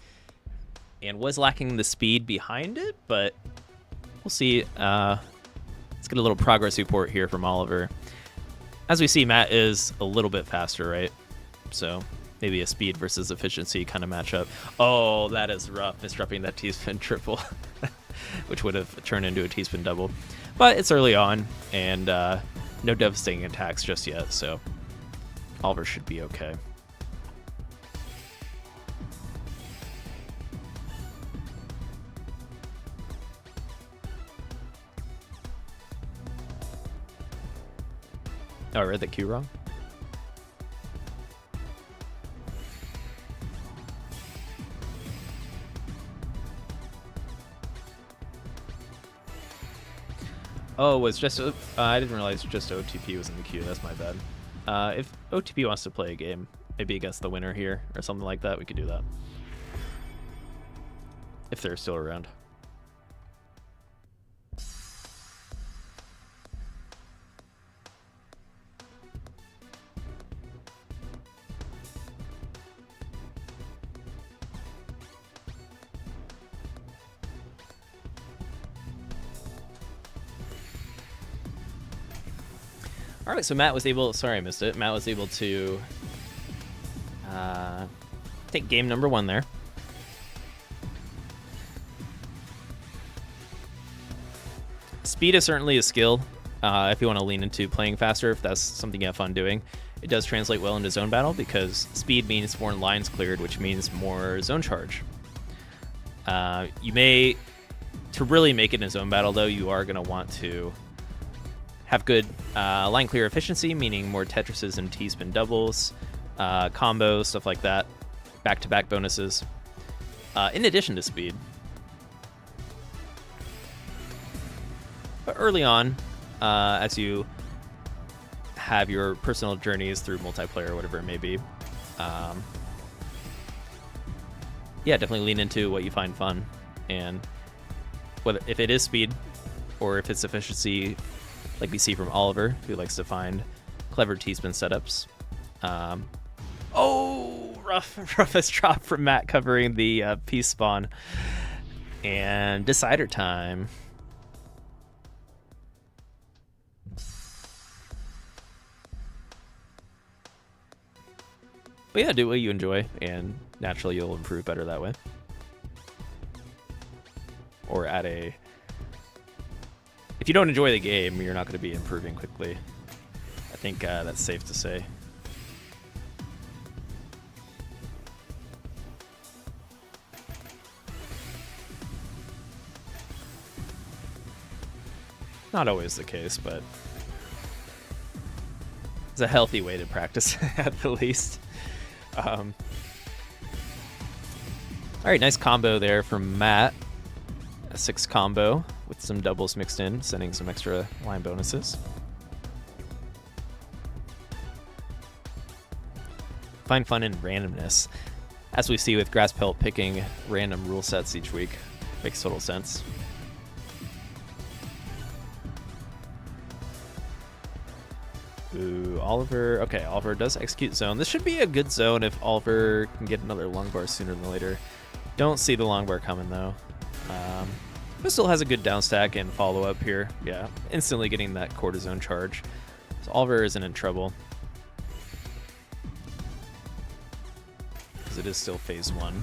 and was lacking the speed behind it, but we'll see. Let's get a little progress report here from Oliver. As we see, Matt is a little bit faster, right? So maybe a speed versus efficiency kind of matchup. Oh, that is rough, misrepping that T-spin triple, which would have turned into a T-spin double. But it's early on, and no devastating attacks just yet, so Oliver should be okay. Oh, I read the cue wrong. Oh, it was just... I didn't realize just OTP was in the queue. That's my bad. If OTP wants to play a game, maybe against the winner here or something like that, we could do that. If they're still around. All right, so Matt was able... Sorry, I missed it. Matt was able to take game number 1 there. Speed is certainly a skill if you want to lean into playing faster, if that's something you have fun doing. It does translate well into zone battle because speed means more lines cleared, which means more zone charge. You may... To really make it in a zone battle, though, you are going to want to have good line clear efficiency, meaning more Tetrises and T-spin doubles, combos, stuff like that, back-to-back bonuses, in addition to speed. But early on, as you have your personal journeys through multiplayer or whatever it may be, yeah, definitely lean into what you find fun. And whether if it is speed or if it's efficiency, like we see from Oliver, who likes to find clever T-spin setups. Oh, roughest drop from Matt covering the piece spawn. And decider time. But yeah, do what you enjoy, and naturally you'll improve better that way. Or at a... If you don't enjoy the game, you're not going to be improving quickly. I think that's safe to say. Not always the case, but it's a healthy way to practice at the least. All right, nice combo there from Matt. A 6 combo with some doubles mixed in, sending some extra line bonuses. Find fun in randomness. As we see with Grass Pelt picking random rule sets each week. Makes total sense. Ooh, Oliver. Okay, Oliver does execute zone. This should be a good zone if Oliver can get another long bar sooner than later. Don't see the long bar coming, though. But still has a good down stack and follow up here. Yeah, instantly getting that cortisone charge. So Oliver isn't in trouble. Because it is still phase 1.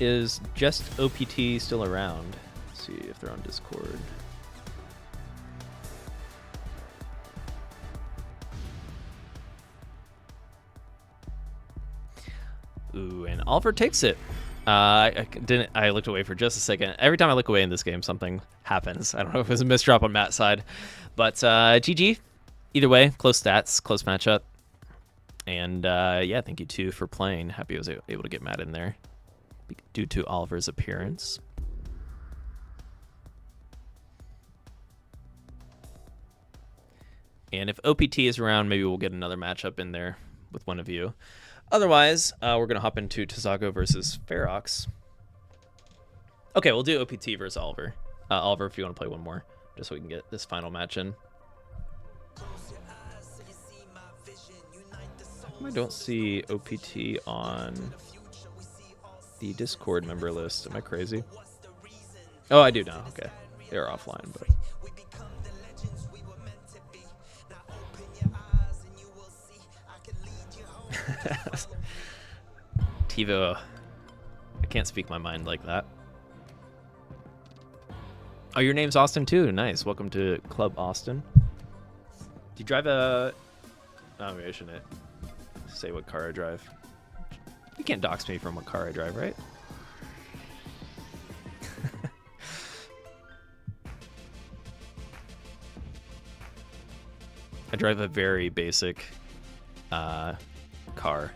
Is just OPT still around? Let's see if they're on Discord. Ooh, and Oliver takes it. I looked away for just a second. Every time I look away in this game, something happens. I don't know if it was a misdrop on Matt's side, but GG. Either way, close stats, close matchup, and yeah, thank you too for playing. Happy I was able to get Matt in there. due to Oliver's appearance. And if OPT is around, maybe we'll get another matchup in there with one of you. Otherwise, we're going to hop into Tazago versus Ferox. Okay, we'll do OPT versus Oliver. Oliver, if you want to play one more, just so we can get this final match in. I don't see OPT on the Discord member list. Am I crazy? Oh, I do now. Okay. They're offline, but... TiVo, I can't speak my mind like that. Oh, your name's Austin too. Nice. Welcome to Club Austin. Do you drive a... Oh, maybe I shouldn't say what car I drive. You can't dox me from what car I drive, right? I drive a very basic car.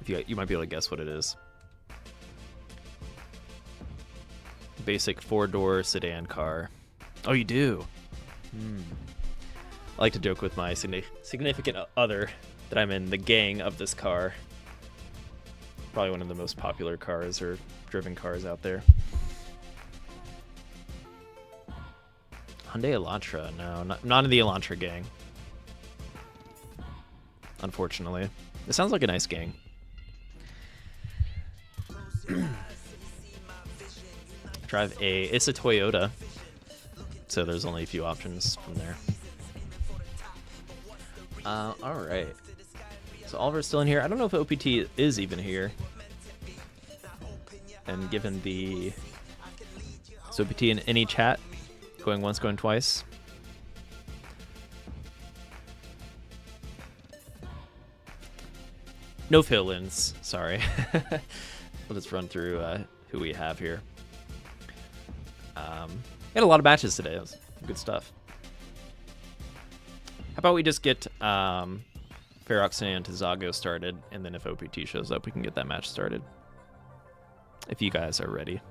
If you might be able to guess what it is. Basic 4-door sedan car. Oh, you do? I like to joke with my significant other that I'm in the gang of this car. Probably one of the most popular cars or driven cars out there. Hyundai Elantra. No, not in the Elantra gang. Unfortunately. It sounds like a nice gang. It's a Toyota, so there's only a few options from there. All right. So Oliver's still in here. I don't know if OPT is even here. And given the... Is OPT in any chat? Going once, going twice? No fill-ins, sorry. We'll just run through who we have here. We had a lot of matches today. That was good stuff. How about we just get Ferox and Tazago started, and then if OPT shows up, we can get that match started. If you guys are ready.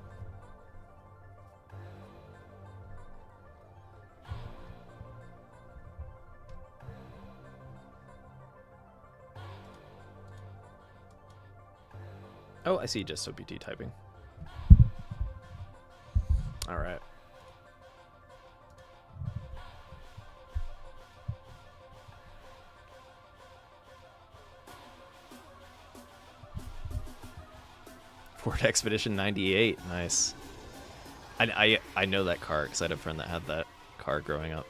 Oh, I see just OPT typing. All right. Ford Expedition 98, nice. I know that car because I had a friend that had that car growing up.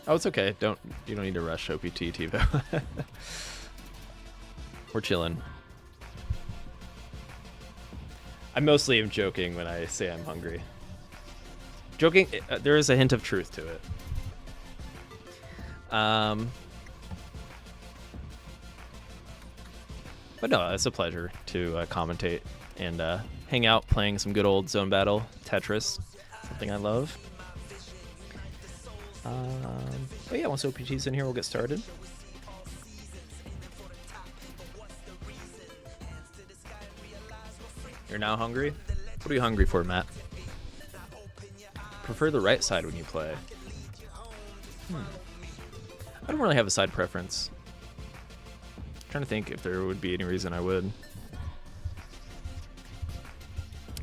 Oh, it's okay. You don't need to rush OPT, TiVo. We're chilling. I mostly am joking when I say I'm hungry. Joking, there is a hint of truth to it. But no, it's a pleasure to commentate and hang out playing some good old zone battle Tetris, something I love. But yeah, once OPT's in here, we'll get started. You're now hungry? What are you hungry for, Matt? Prefer the right side when you play. I don't really have a side preference. I'm trying to think if there would be any reason I would.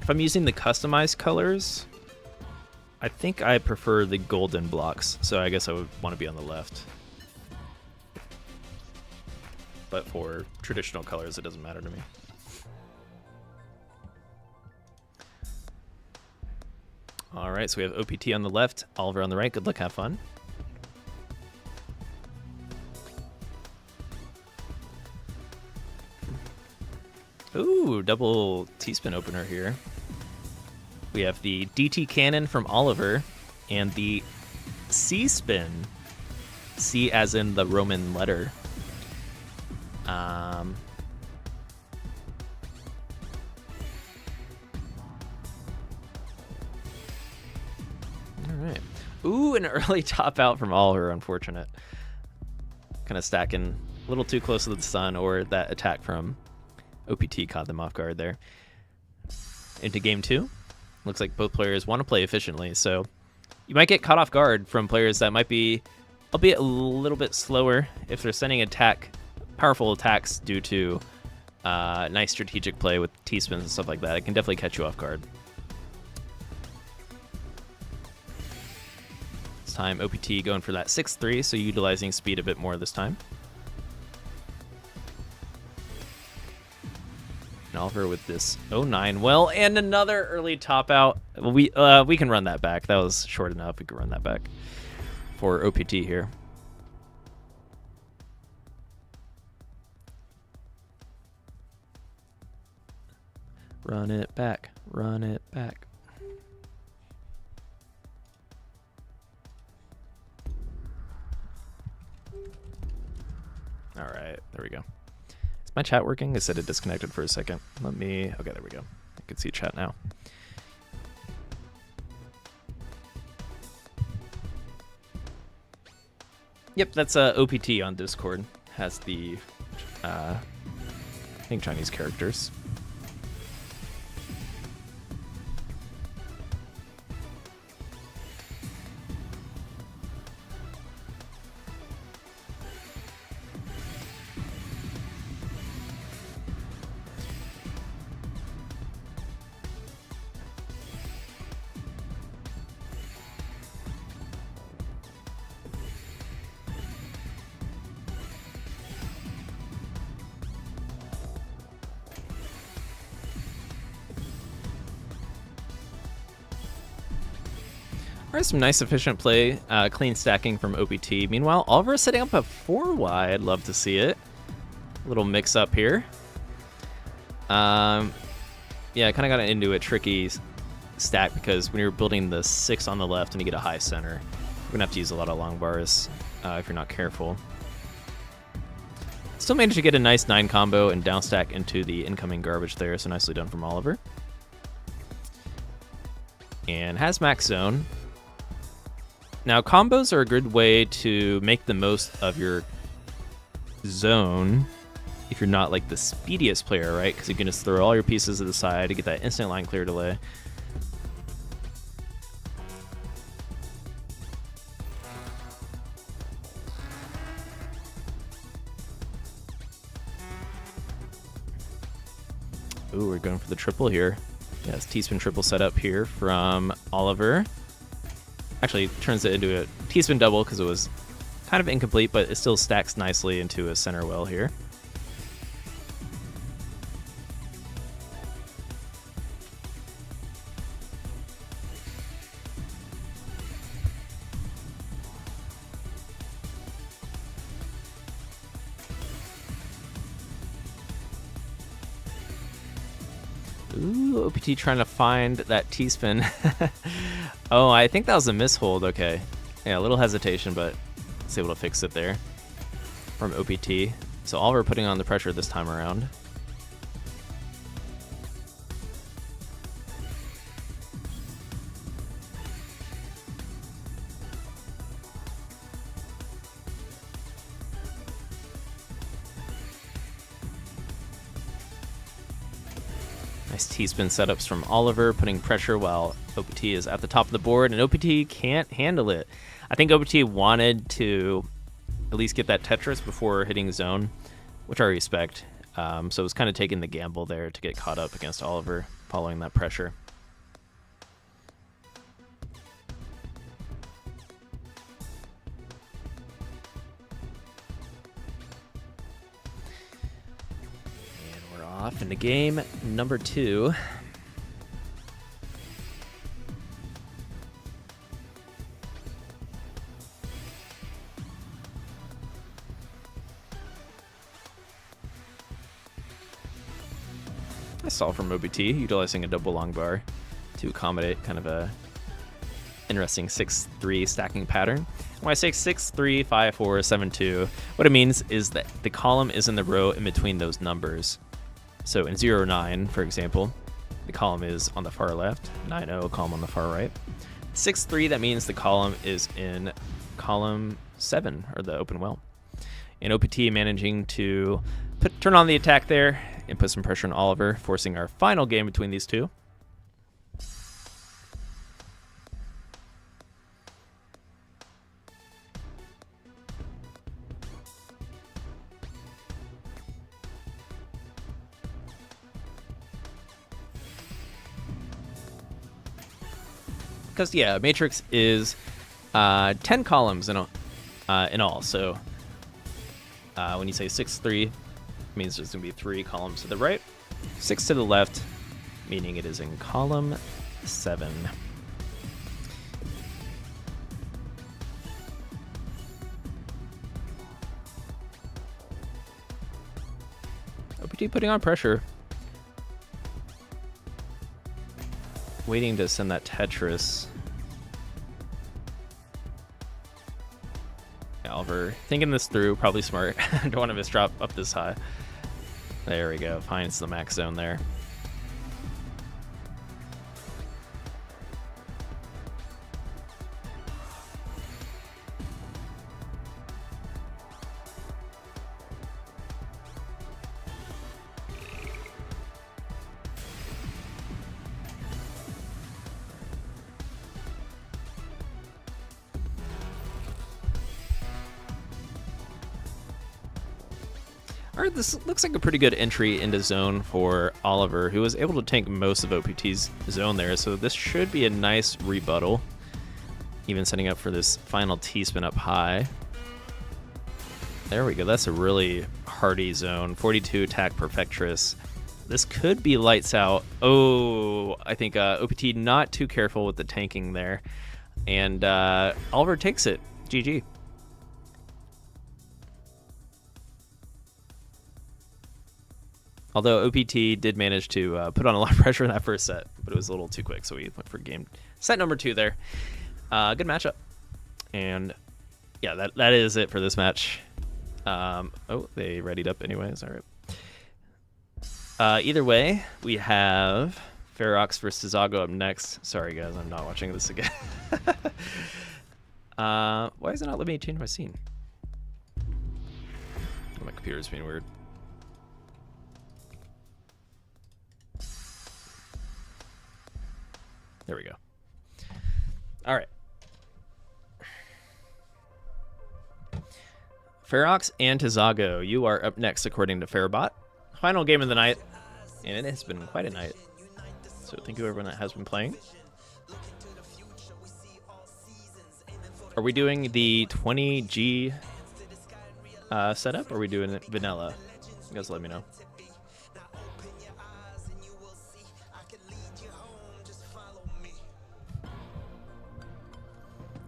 If I'm using the customized colors, I think I prefer the golden blocks, so I guess I would want to be on the left. But for traditional colors, it doesn't matter to me. All right, so we have OPT on the left, Oliver on the right. Good luck, have fun. Ooh, double T-spin opener here. We have the DT cannon from Oliver and the C-spin. C as in the Roman letter. Ooh, an early top out from Oliver, unfortunate. Kind of stacking a little too close to the sun, or that attack from OPT caught them off guard there. Into game 2. Looks like both players want to play efficiently, so you might get caught off guard from players that might be, albeit a little bit slower, if they're sending powerful attacks due to nice strategic play with T-spins and stuff like that. It can definitely catch you off guard. This time, OPT going for that 6-3, so utilizing speed a bit more this time. And Oliver with this 0-9. Well, and another early top out. We can run that back. That was short enough. We can run that back for OPT here. Run it back. Run it back. All right, there we go. Is my chat working? It said it disconnected for a second. Okay, there we go. I can see chat now. Yep, that's OPT on Discord. Has the, I think, Chinese characters. All right, some nice efficient play, clean stacking from OPT. Meanwhile, Oliver is setting up a 4 wide. Love to see it. A little mix up here. Yeah, I kind of got into a tricky stack because when you're building the 6 on the left and you get a high center, you're gonna have to use a lot of long bars if you're not careful. Still managed to get a nice 9 combo and down stack into the incoming garbage there, so nicely done from Oliver. And has max zone. Now, combos are a good way to make the most of your zone if you're not like the speediest player, right? Because you can just throw all your pieces to the side to get that instant line clear delay. Ooh, we're going for the triple here. Yes, T-spin triple setup here from Oliver. Actually, turns it into a T-spin double because it was kind of incomplete, but it still stacks nicely into a center well here. Ooh, OPT trying to find that T-spin. Oh, I think that was a mishold. Okay. Yeah, a little hesitation, but it's able to fix it there from OPT. So Oliver putting on the pressure this time around. Nice T-spin setups from Oliver, putting pressure while OPT is at the top of the board, and OPT can't handle it. I think OPT wanted to at least get that Tetris before hitting zone, which I respect. So it was kind of taking the gamble there to get caught up against Oliver following that pressure. Off into game number 2. I saw from OBT utilizing a double long bar to accommodate kind of a interesting 6-3 stacking pattern. When I say 6-3, 5-4, 7-2, what it means is that the column is in the row in between those numbers. So in 0-9, for example, the column is on the far left, 9-0 column on the far right. 6-3, that means the column is in column 7, or the open well. And OPT managing to turn on the attack there and put some pressure on Oliver, forcing our final game between these two. Because, yeah, Matrix is 10 columns in all. So when you say 6-3, it means there's going to be 3 columns to the right, 6 to the left, meaning it is in column 7. OPT putting on pressure. Waiting to send that Tetris. Oliver thinking this through, probably smart. Don't want to miss drop up this high. There we go. Finds the max zone there. Alright, this looks like a pretty good entry into zone for Oliver, who was able to tank most of OPT's zone there, so this should be a nice rebuttal. Even setting up for this final T-spin up high. There we go, that's a really hardy zone. 42 attack Perfectress. This could be lights out. Oh, I think OPT not too careful with the tanking there. And Oliver takes it. GG. Although OPT did manage to put on a lot of pressure in that first set, but it was a little too quick, so we went for game set number 2 there. Good matchup. And yeah, that is it for this match. Oh, they readied up anyways. All right. Either way, we have Ferox versus Zago up next. Sorry, guys, I'm not watching this again. Why is it not letting me change my scene? My computer's being weird. There we go. All right. Ferox and Tizago, you are up next according to Fairbot. Final game of the night, and it has been quite a night. So thank you everyone that has been playing. Are we doing the 20G setup, or are we doing it vanilla? You guys let me know.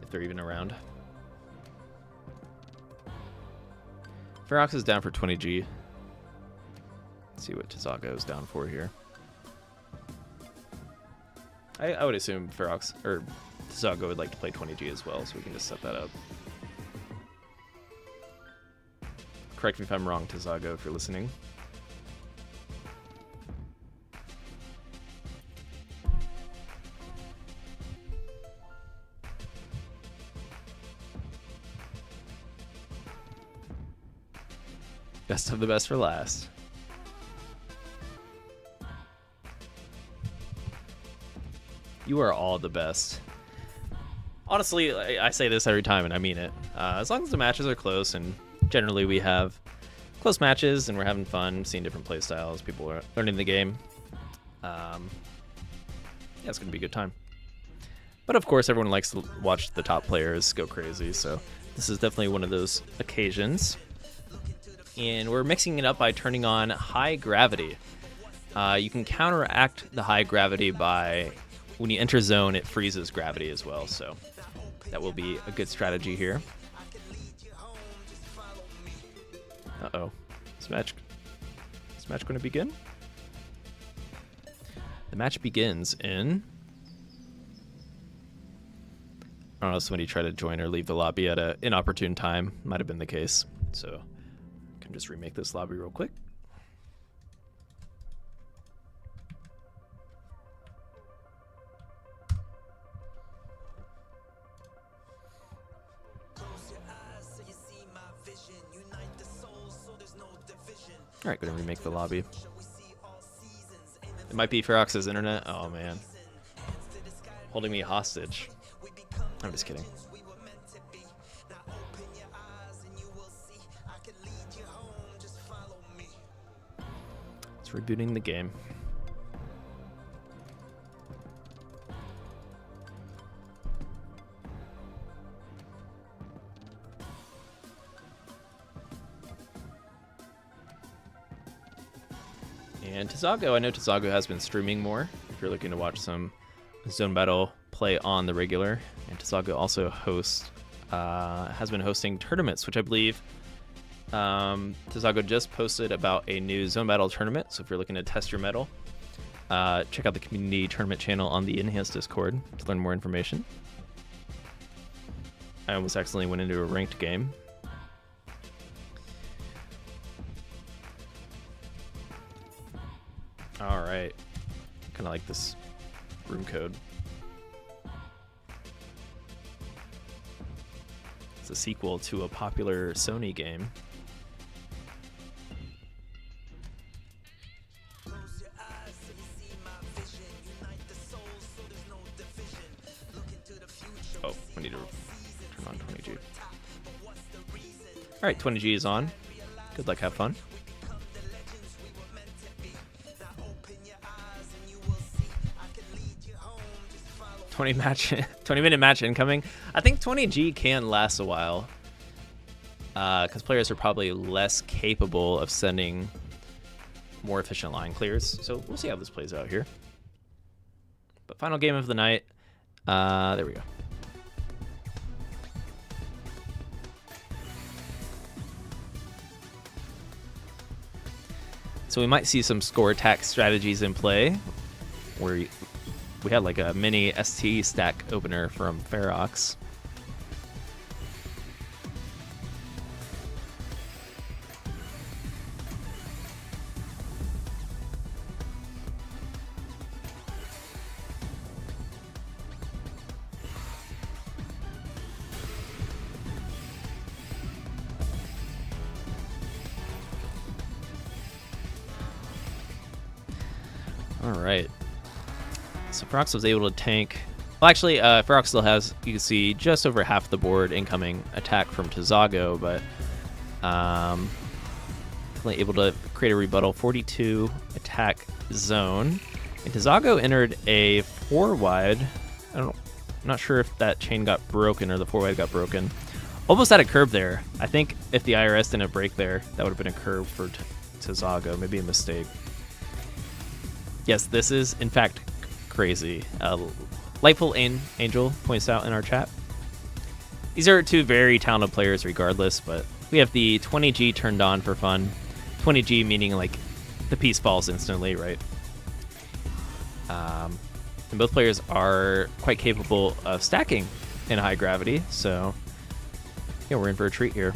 If they're even around. Ferox is down for 20G. Let's see what Tizago is down for here. I would assume Ferox or Tizago would like to play 20G as well, so we can just set that up. Correct me if I'm wrong, Tizago, if you're listening. Best of the best for last. You are all the best. Honestly, I say this every time, and I mean it. As long as the matches are close, and generally we have close matches, and we're having fun, seeing different play styles, people are learning the game. Yeah, it's going to be a good time. But of course, everyone likes to watch the top players go crazy, so this is definitely one of those occasions. And we're mixing it up by turning on high gravity. You can counteract the high gravity by, when you enter zone, it freezes gravity as well. So that will be a good strategy here. Uh-oh. Is match going to begin? The match begins in... I don't know, somebody tried to join or leave the lobby at an inopportune time. Might have been the case. So... can just remake this lobby real quick. All right, gonna remake the lobby. It might be Ferox's internet. Oh man, holding me hostage. I'm just kidding. It's rebooting the game. And Tizago, I know Tizago has been streaming more. If you're looking to watch some Zone Battle play on the regular, and Tizago also has been hosting tournaments, which I believe Tizago just posted about a new Zone Battle tournament. So if you're looking to test your metal, check out the community tournament channel on the Enhanced Discord to learn more information. I almost accidentally went into a ranked game. All right, kind of like this room code. It's a sequel to a popular Sony game. Oh, I need to turn on 20G. All right, 20G is on. Good luck, have fun. 20-minute match incoming. I think 20G can last a while, because players are probably less capable of sending more efficient line clears. So we'll see how this plays out here. But final game of the night. There we go. So we might see some score attack strategies in play, where we had like a mini ST stack opener from Ferox. All right. So Ferox was able to tank. Well, actually, Ferox still has, you can see, just over half the board incoming attack from Tizago, but definitely able to create a rebuttal. 42 attack zone. And Tizago entered a 4-wide. I'm not sure if that chain got broken or the 4-wide got broken. Almost had a curve there. I think if the IRS didn't break there, that would have been a curve for Tizago. Maybe a mistake. Yes, this is, in fact, crazy. Lightful Angel points out in our chat. These are two very talented players regardless, but we have the 20G turned on for fun. 20G meaning like the piece falls instantly, right? And both players are quite capable of stacking in high gravity, so yeah, we're in for a treat here.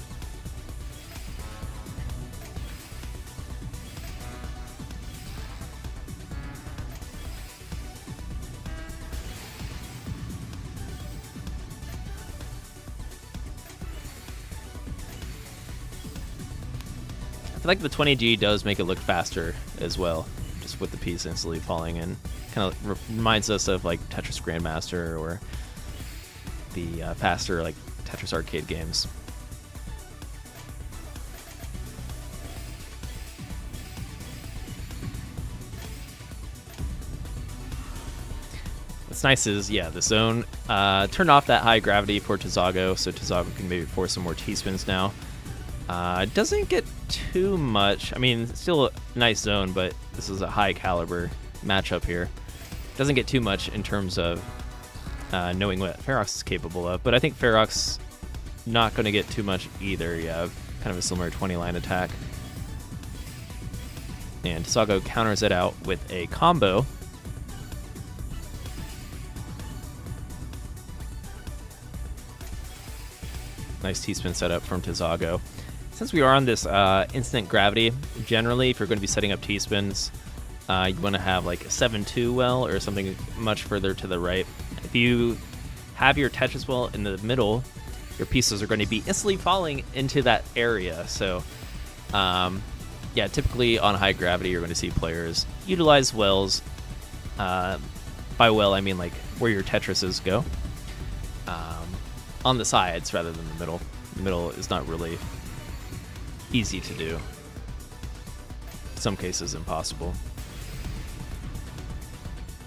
I feel like the 20G does make it look faster as well, just with the piece instantly falling in. Kind of reminds us of like Tetris Grandmaster or the faster like Tetris arcade games. What's nice is, yeah, the zone turned off that high gravity for Tizago, so Tizago can maybe force some more T-spins now. It doesn't get too much. I mean, it's still a nice zone, but this is a high caliber matchup here. Doesn't get too much in terms of knowing what Ferox is capable of, but I think Ferox not going to get too much either. Yeah, kind of a similar 20-line attack. And Tizago counters it out with a combo. Nice T-spin setup from Tizago. Since we are on this instant gravity, generally, if you're going to be setting up T-spins, you want to have like a 7-2 well or something much further to the right. If you have your Tetris well in the middle, your pieces are going to be instantly falling into that area. So yeah, typically on high gravity, you're going to see players utilize wells. By well, I mean like where your Tetrises go, on the sides rather than the middle. The middle is not really easy to do. In some cases, impossible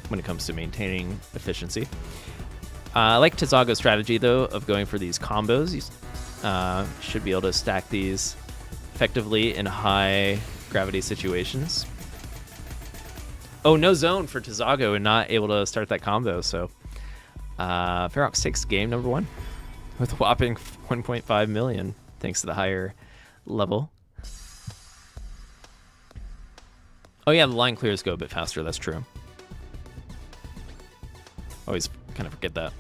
when it comes to maintaining efficiency. I like Tizago's strategy, though, of going for these combos. You should be able to stack these effectively in high gravity situations. Oh, no zone for Tizago and not able to start that combo. So Ferox takes game number 1 with a whopping 1.5 million thanks to the higher level. Oh yeah, the line clears go a bit faster. That's true. Always kind of forget that.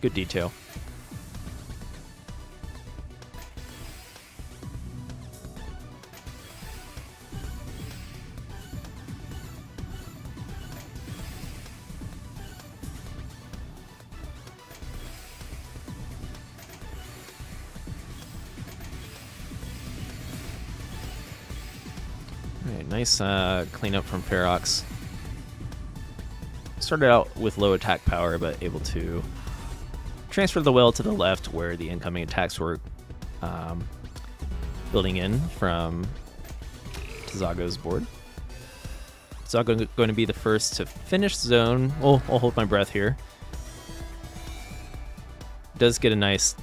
Good detail. Alright, nice cleanup from Ferox. Started out with low attack power, but able to transfer the well to the left where the incoming attacks were building in from Tizago's board. Tizago going to be the first to finish zone. I'll hold my breath here. Does get a nice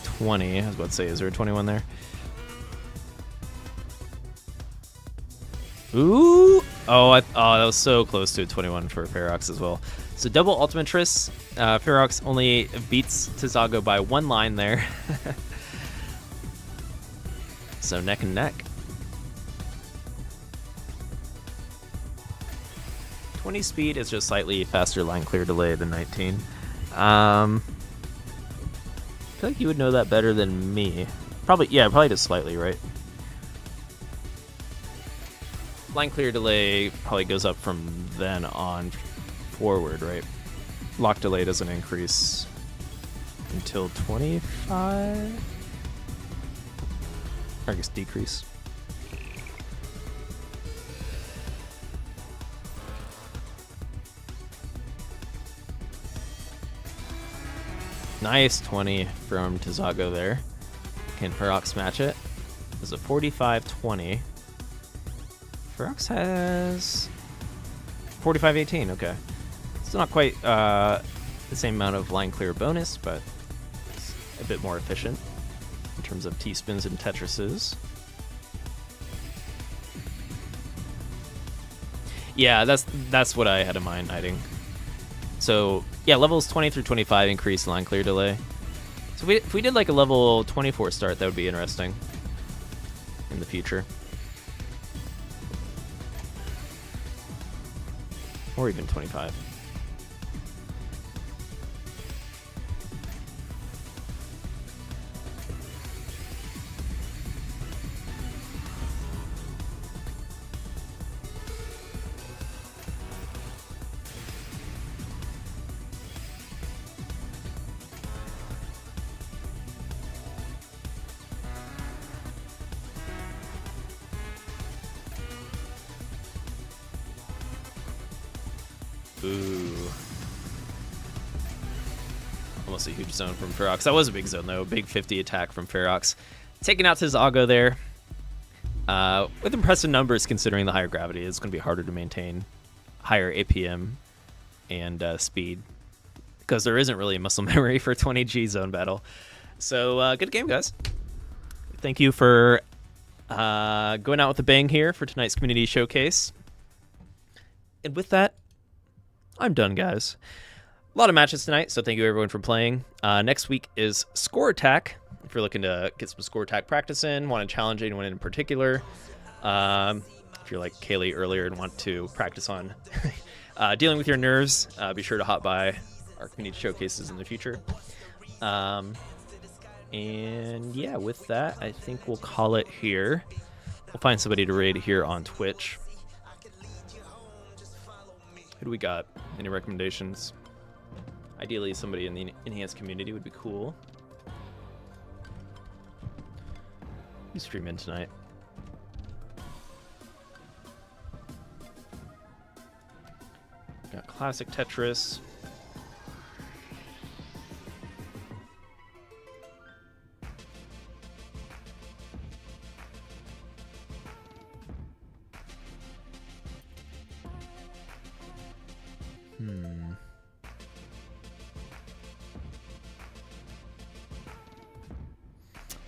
20. I was about to say, is there a 21 there? Ooh! Oh, that was so close to a 21 for Ferox as well. So double Ultimatris. Ferox only beats Tizago by 1 line there. So neck and neck. 20 speed is just slightly faster line clear delay than 19. I feel like you would know that better than me. Probably just slightly, right? Line clear delay probably goes up from then on forward, right? Lock delay doesn't increase until 25? Or I guess decrease. Nice 20 from Tizago there. Can Ferox match it? It's a 45-20. Ferox has 45-18, okay. It's not quite the same amount of line clear bonus, but it's a bit more efficient in terms of T-spins and Tetrises. Yeah, that's what I had in mind hiding. So yeah, levels 20 through 25 increase line clear delay. So if we did like a level 24 start, that would be interesting in the future. Or even 25. Ooh. Almost a huge zone from Ferox. That was a big zone, though. Big 50 attack from Ferox. Taking out Tizago there. With impressive numbers, considering the higher gravity, it's going to be harder to maintain higher APM and speed. Because there isn't really muscle memory for 20G zone battle. So, good game, guys. Thank you for going out with a bang here for tonight's community showcase. And with that, I'm done, guys. A lot of matches tonight, so thank you everyone for playing. Next week is Score Attack. If you're looking to get some Score Attack practice in, want to challenge anyone in particular. If you're like Kaylee earlier and want to practice on dealing with your nerves, be sure to hop by our community showcases in the future. And yeah, with that, I think we'll call it here. We'll find somebody to raid here on Twitch. Who do we got? Any recommendations? Ideally, somebody in the enhanced community would be cool. You stream in tonight. Classic Tetris.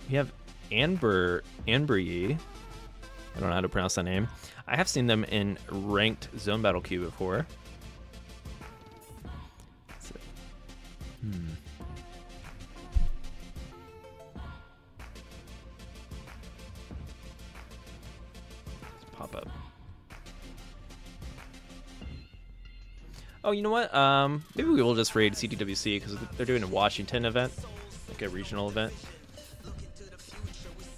We have Anbury. I don't know how to pronounce that name. I have seen them in ranked Zone Battle Queue before. Let's pop up. Oh, you know what? Maybe we will just raid CTWC because they're doing a Washington event, like a regional event.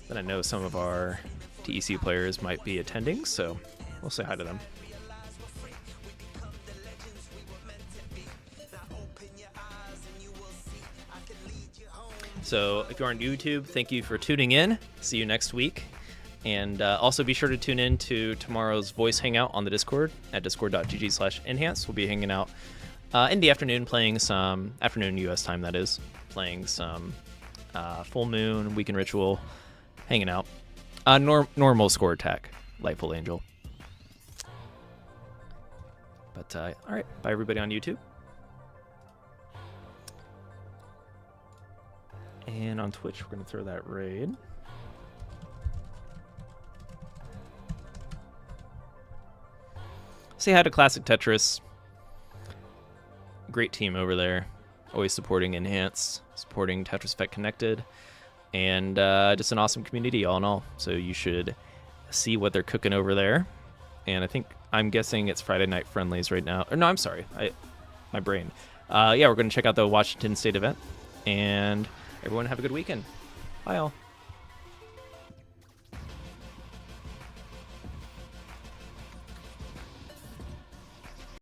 Then I know some of our TEC players might be attending, so we'll say hi to them. So if you're on YouTube, thank you for tuning in. See you next week. And also be sure to tune in to tomorrow's voice hangout on the Discord at discord.gg/enhance. We'll be hanging out in the afternoon, playing some, afternoon US time that is, playing some Full Moon, Weekend Ritual, hanging out. Normal score attack, Lightful Angel. But all right, bye everybody on YouTube. And on Twitch, we're going to throw that raid. Say hi to Classic Tetris. Great team over there. Always supporting Enhance, supporting Tetris Effect Connected. And just an awesome community all in all. So you should see what they're cooking over there. And I'm guessing it's Friday Night Friendlies right now. Or no, I'm sorry. My brain. Yeah, we're going to check out the Washington State event. And everyone have a good weekend. Bye all.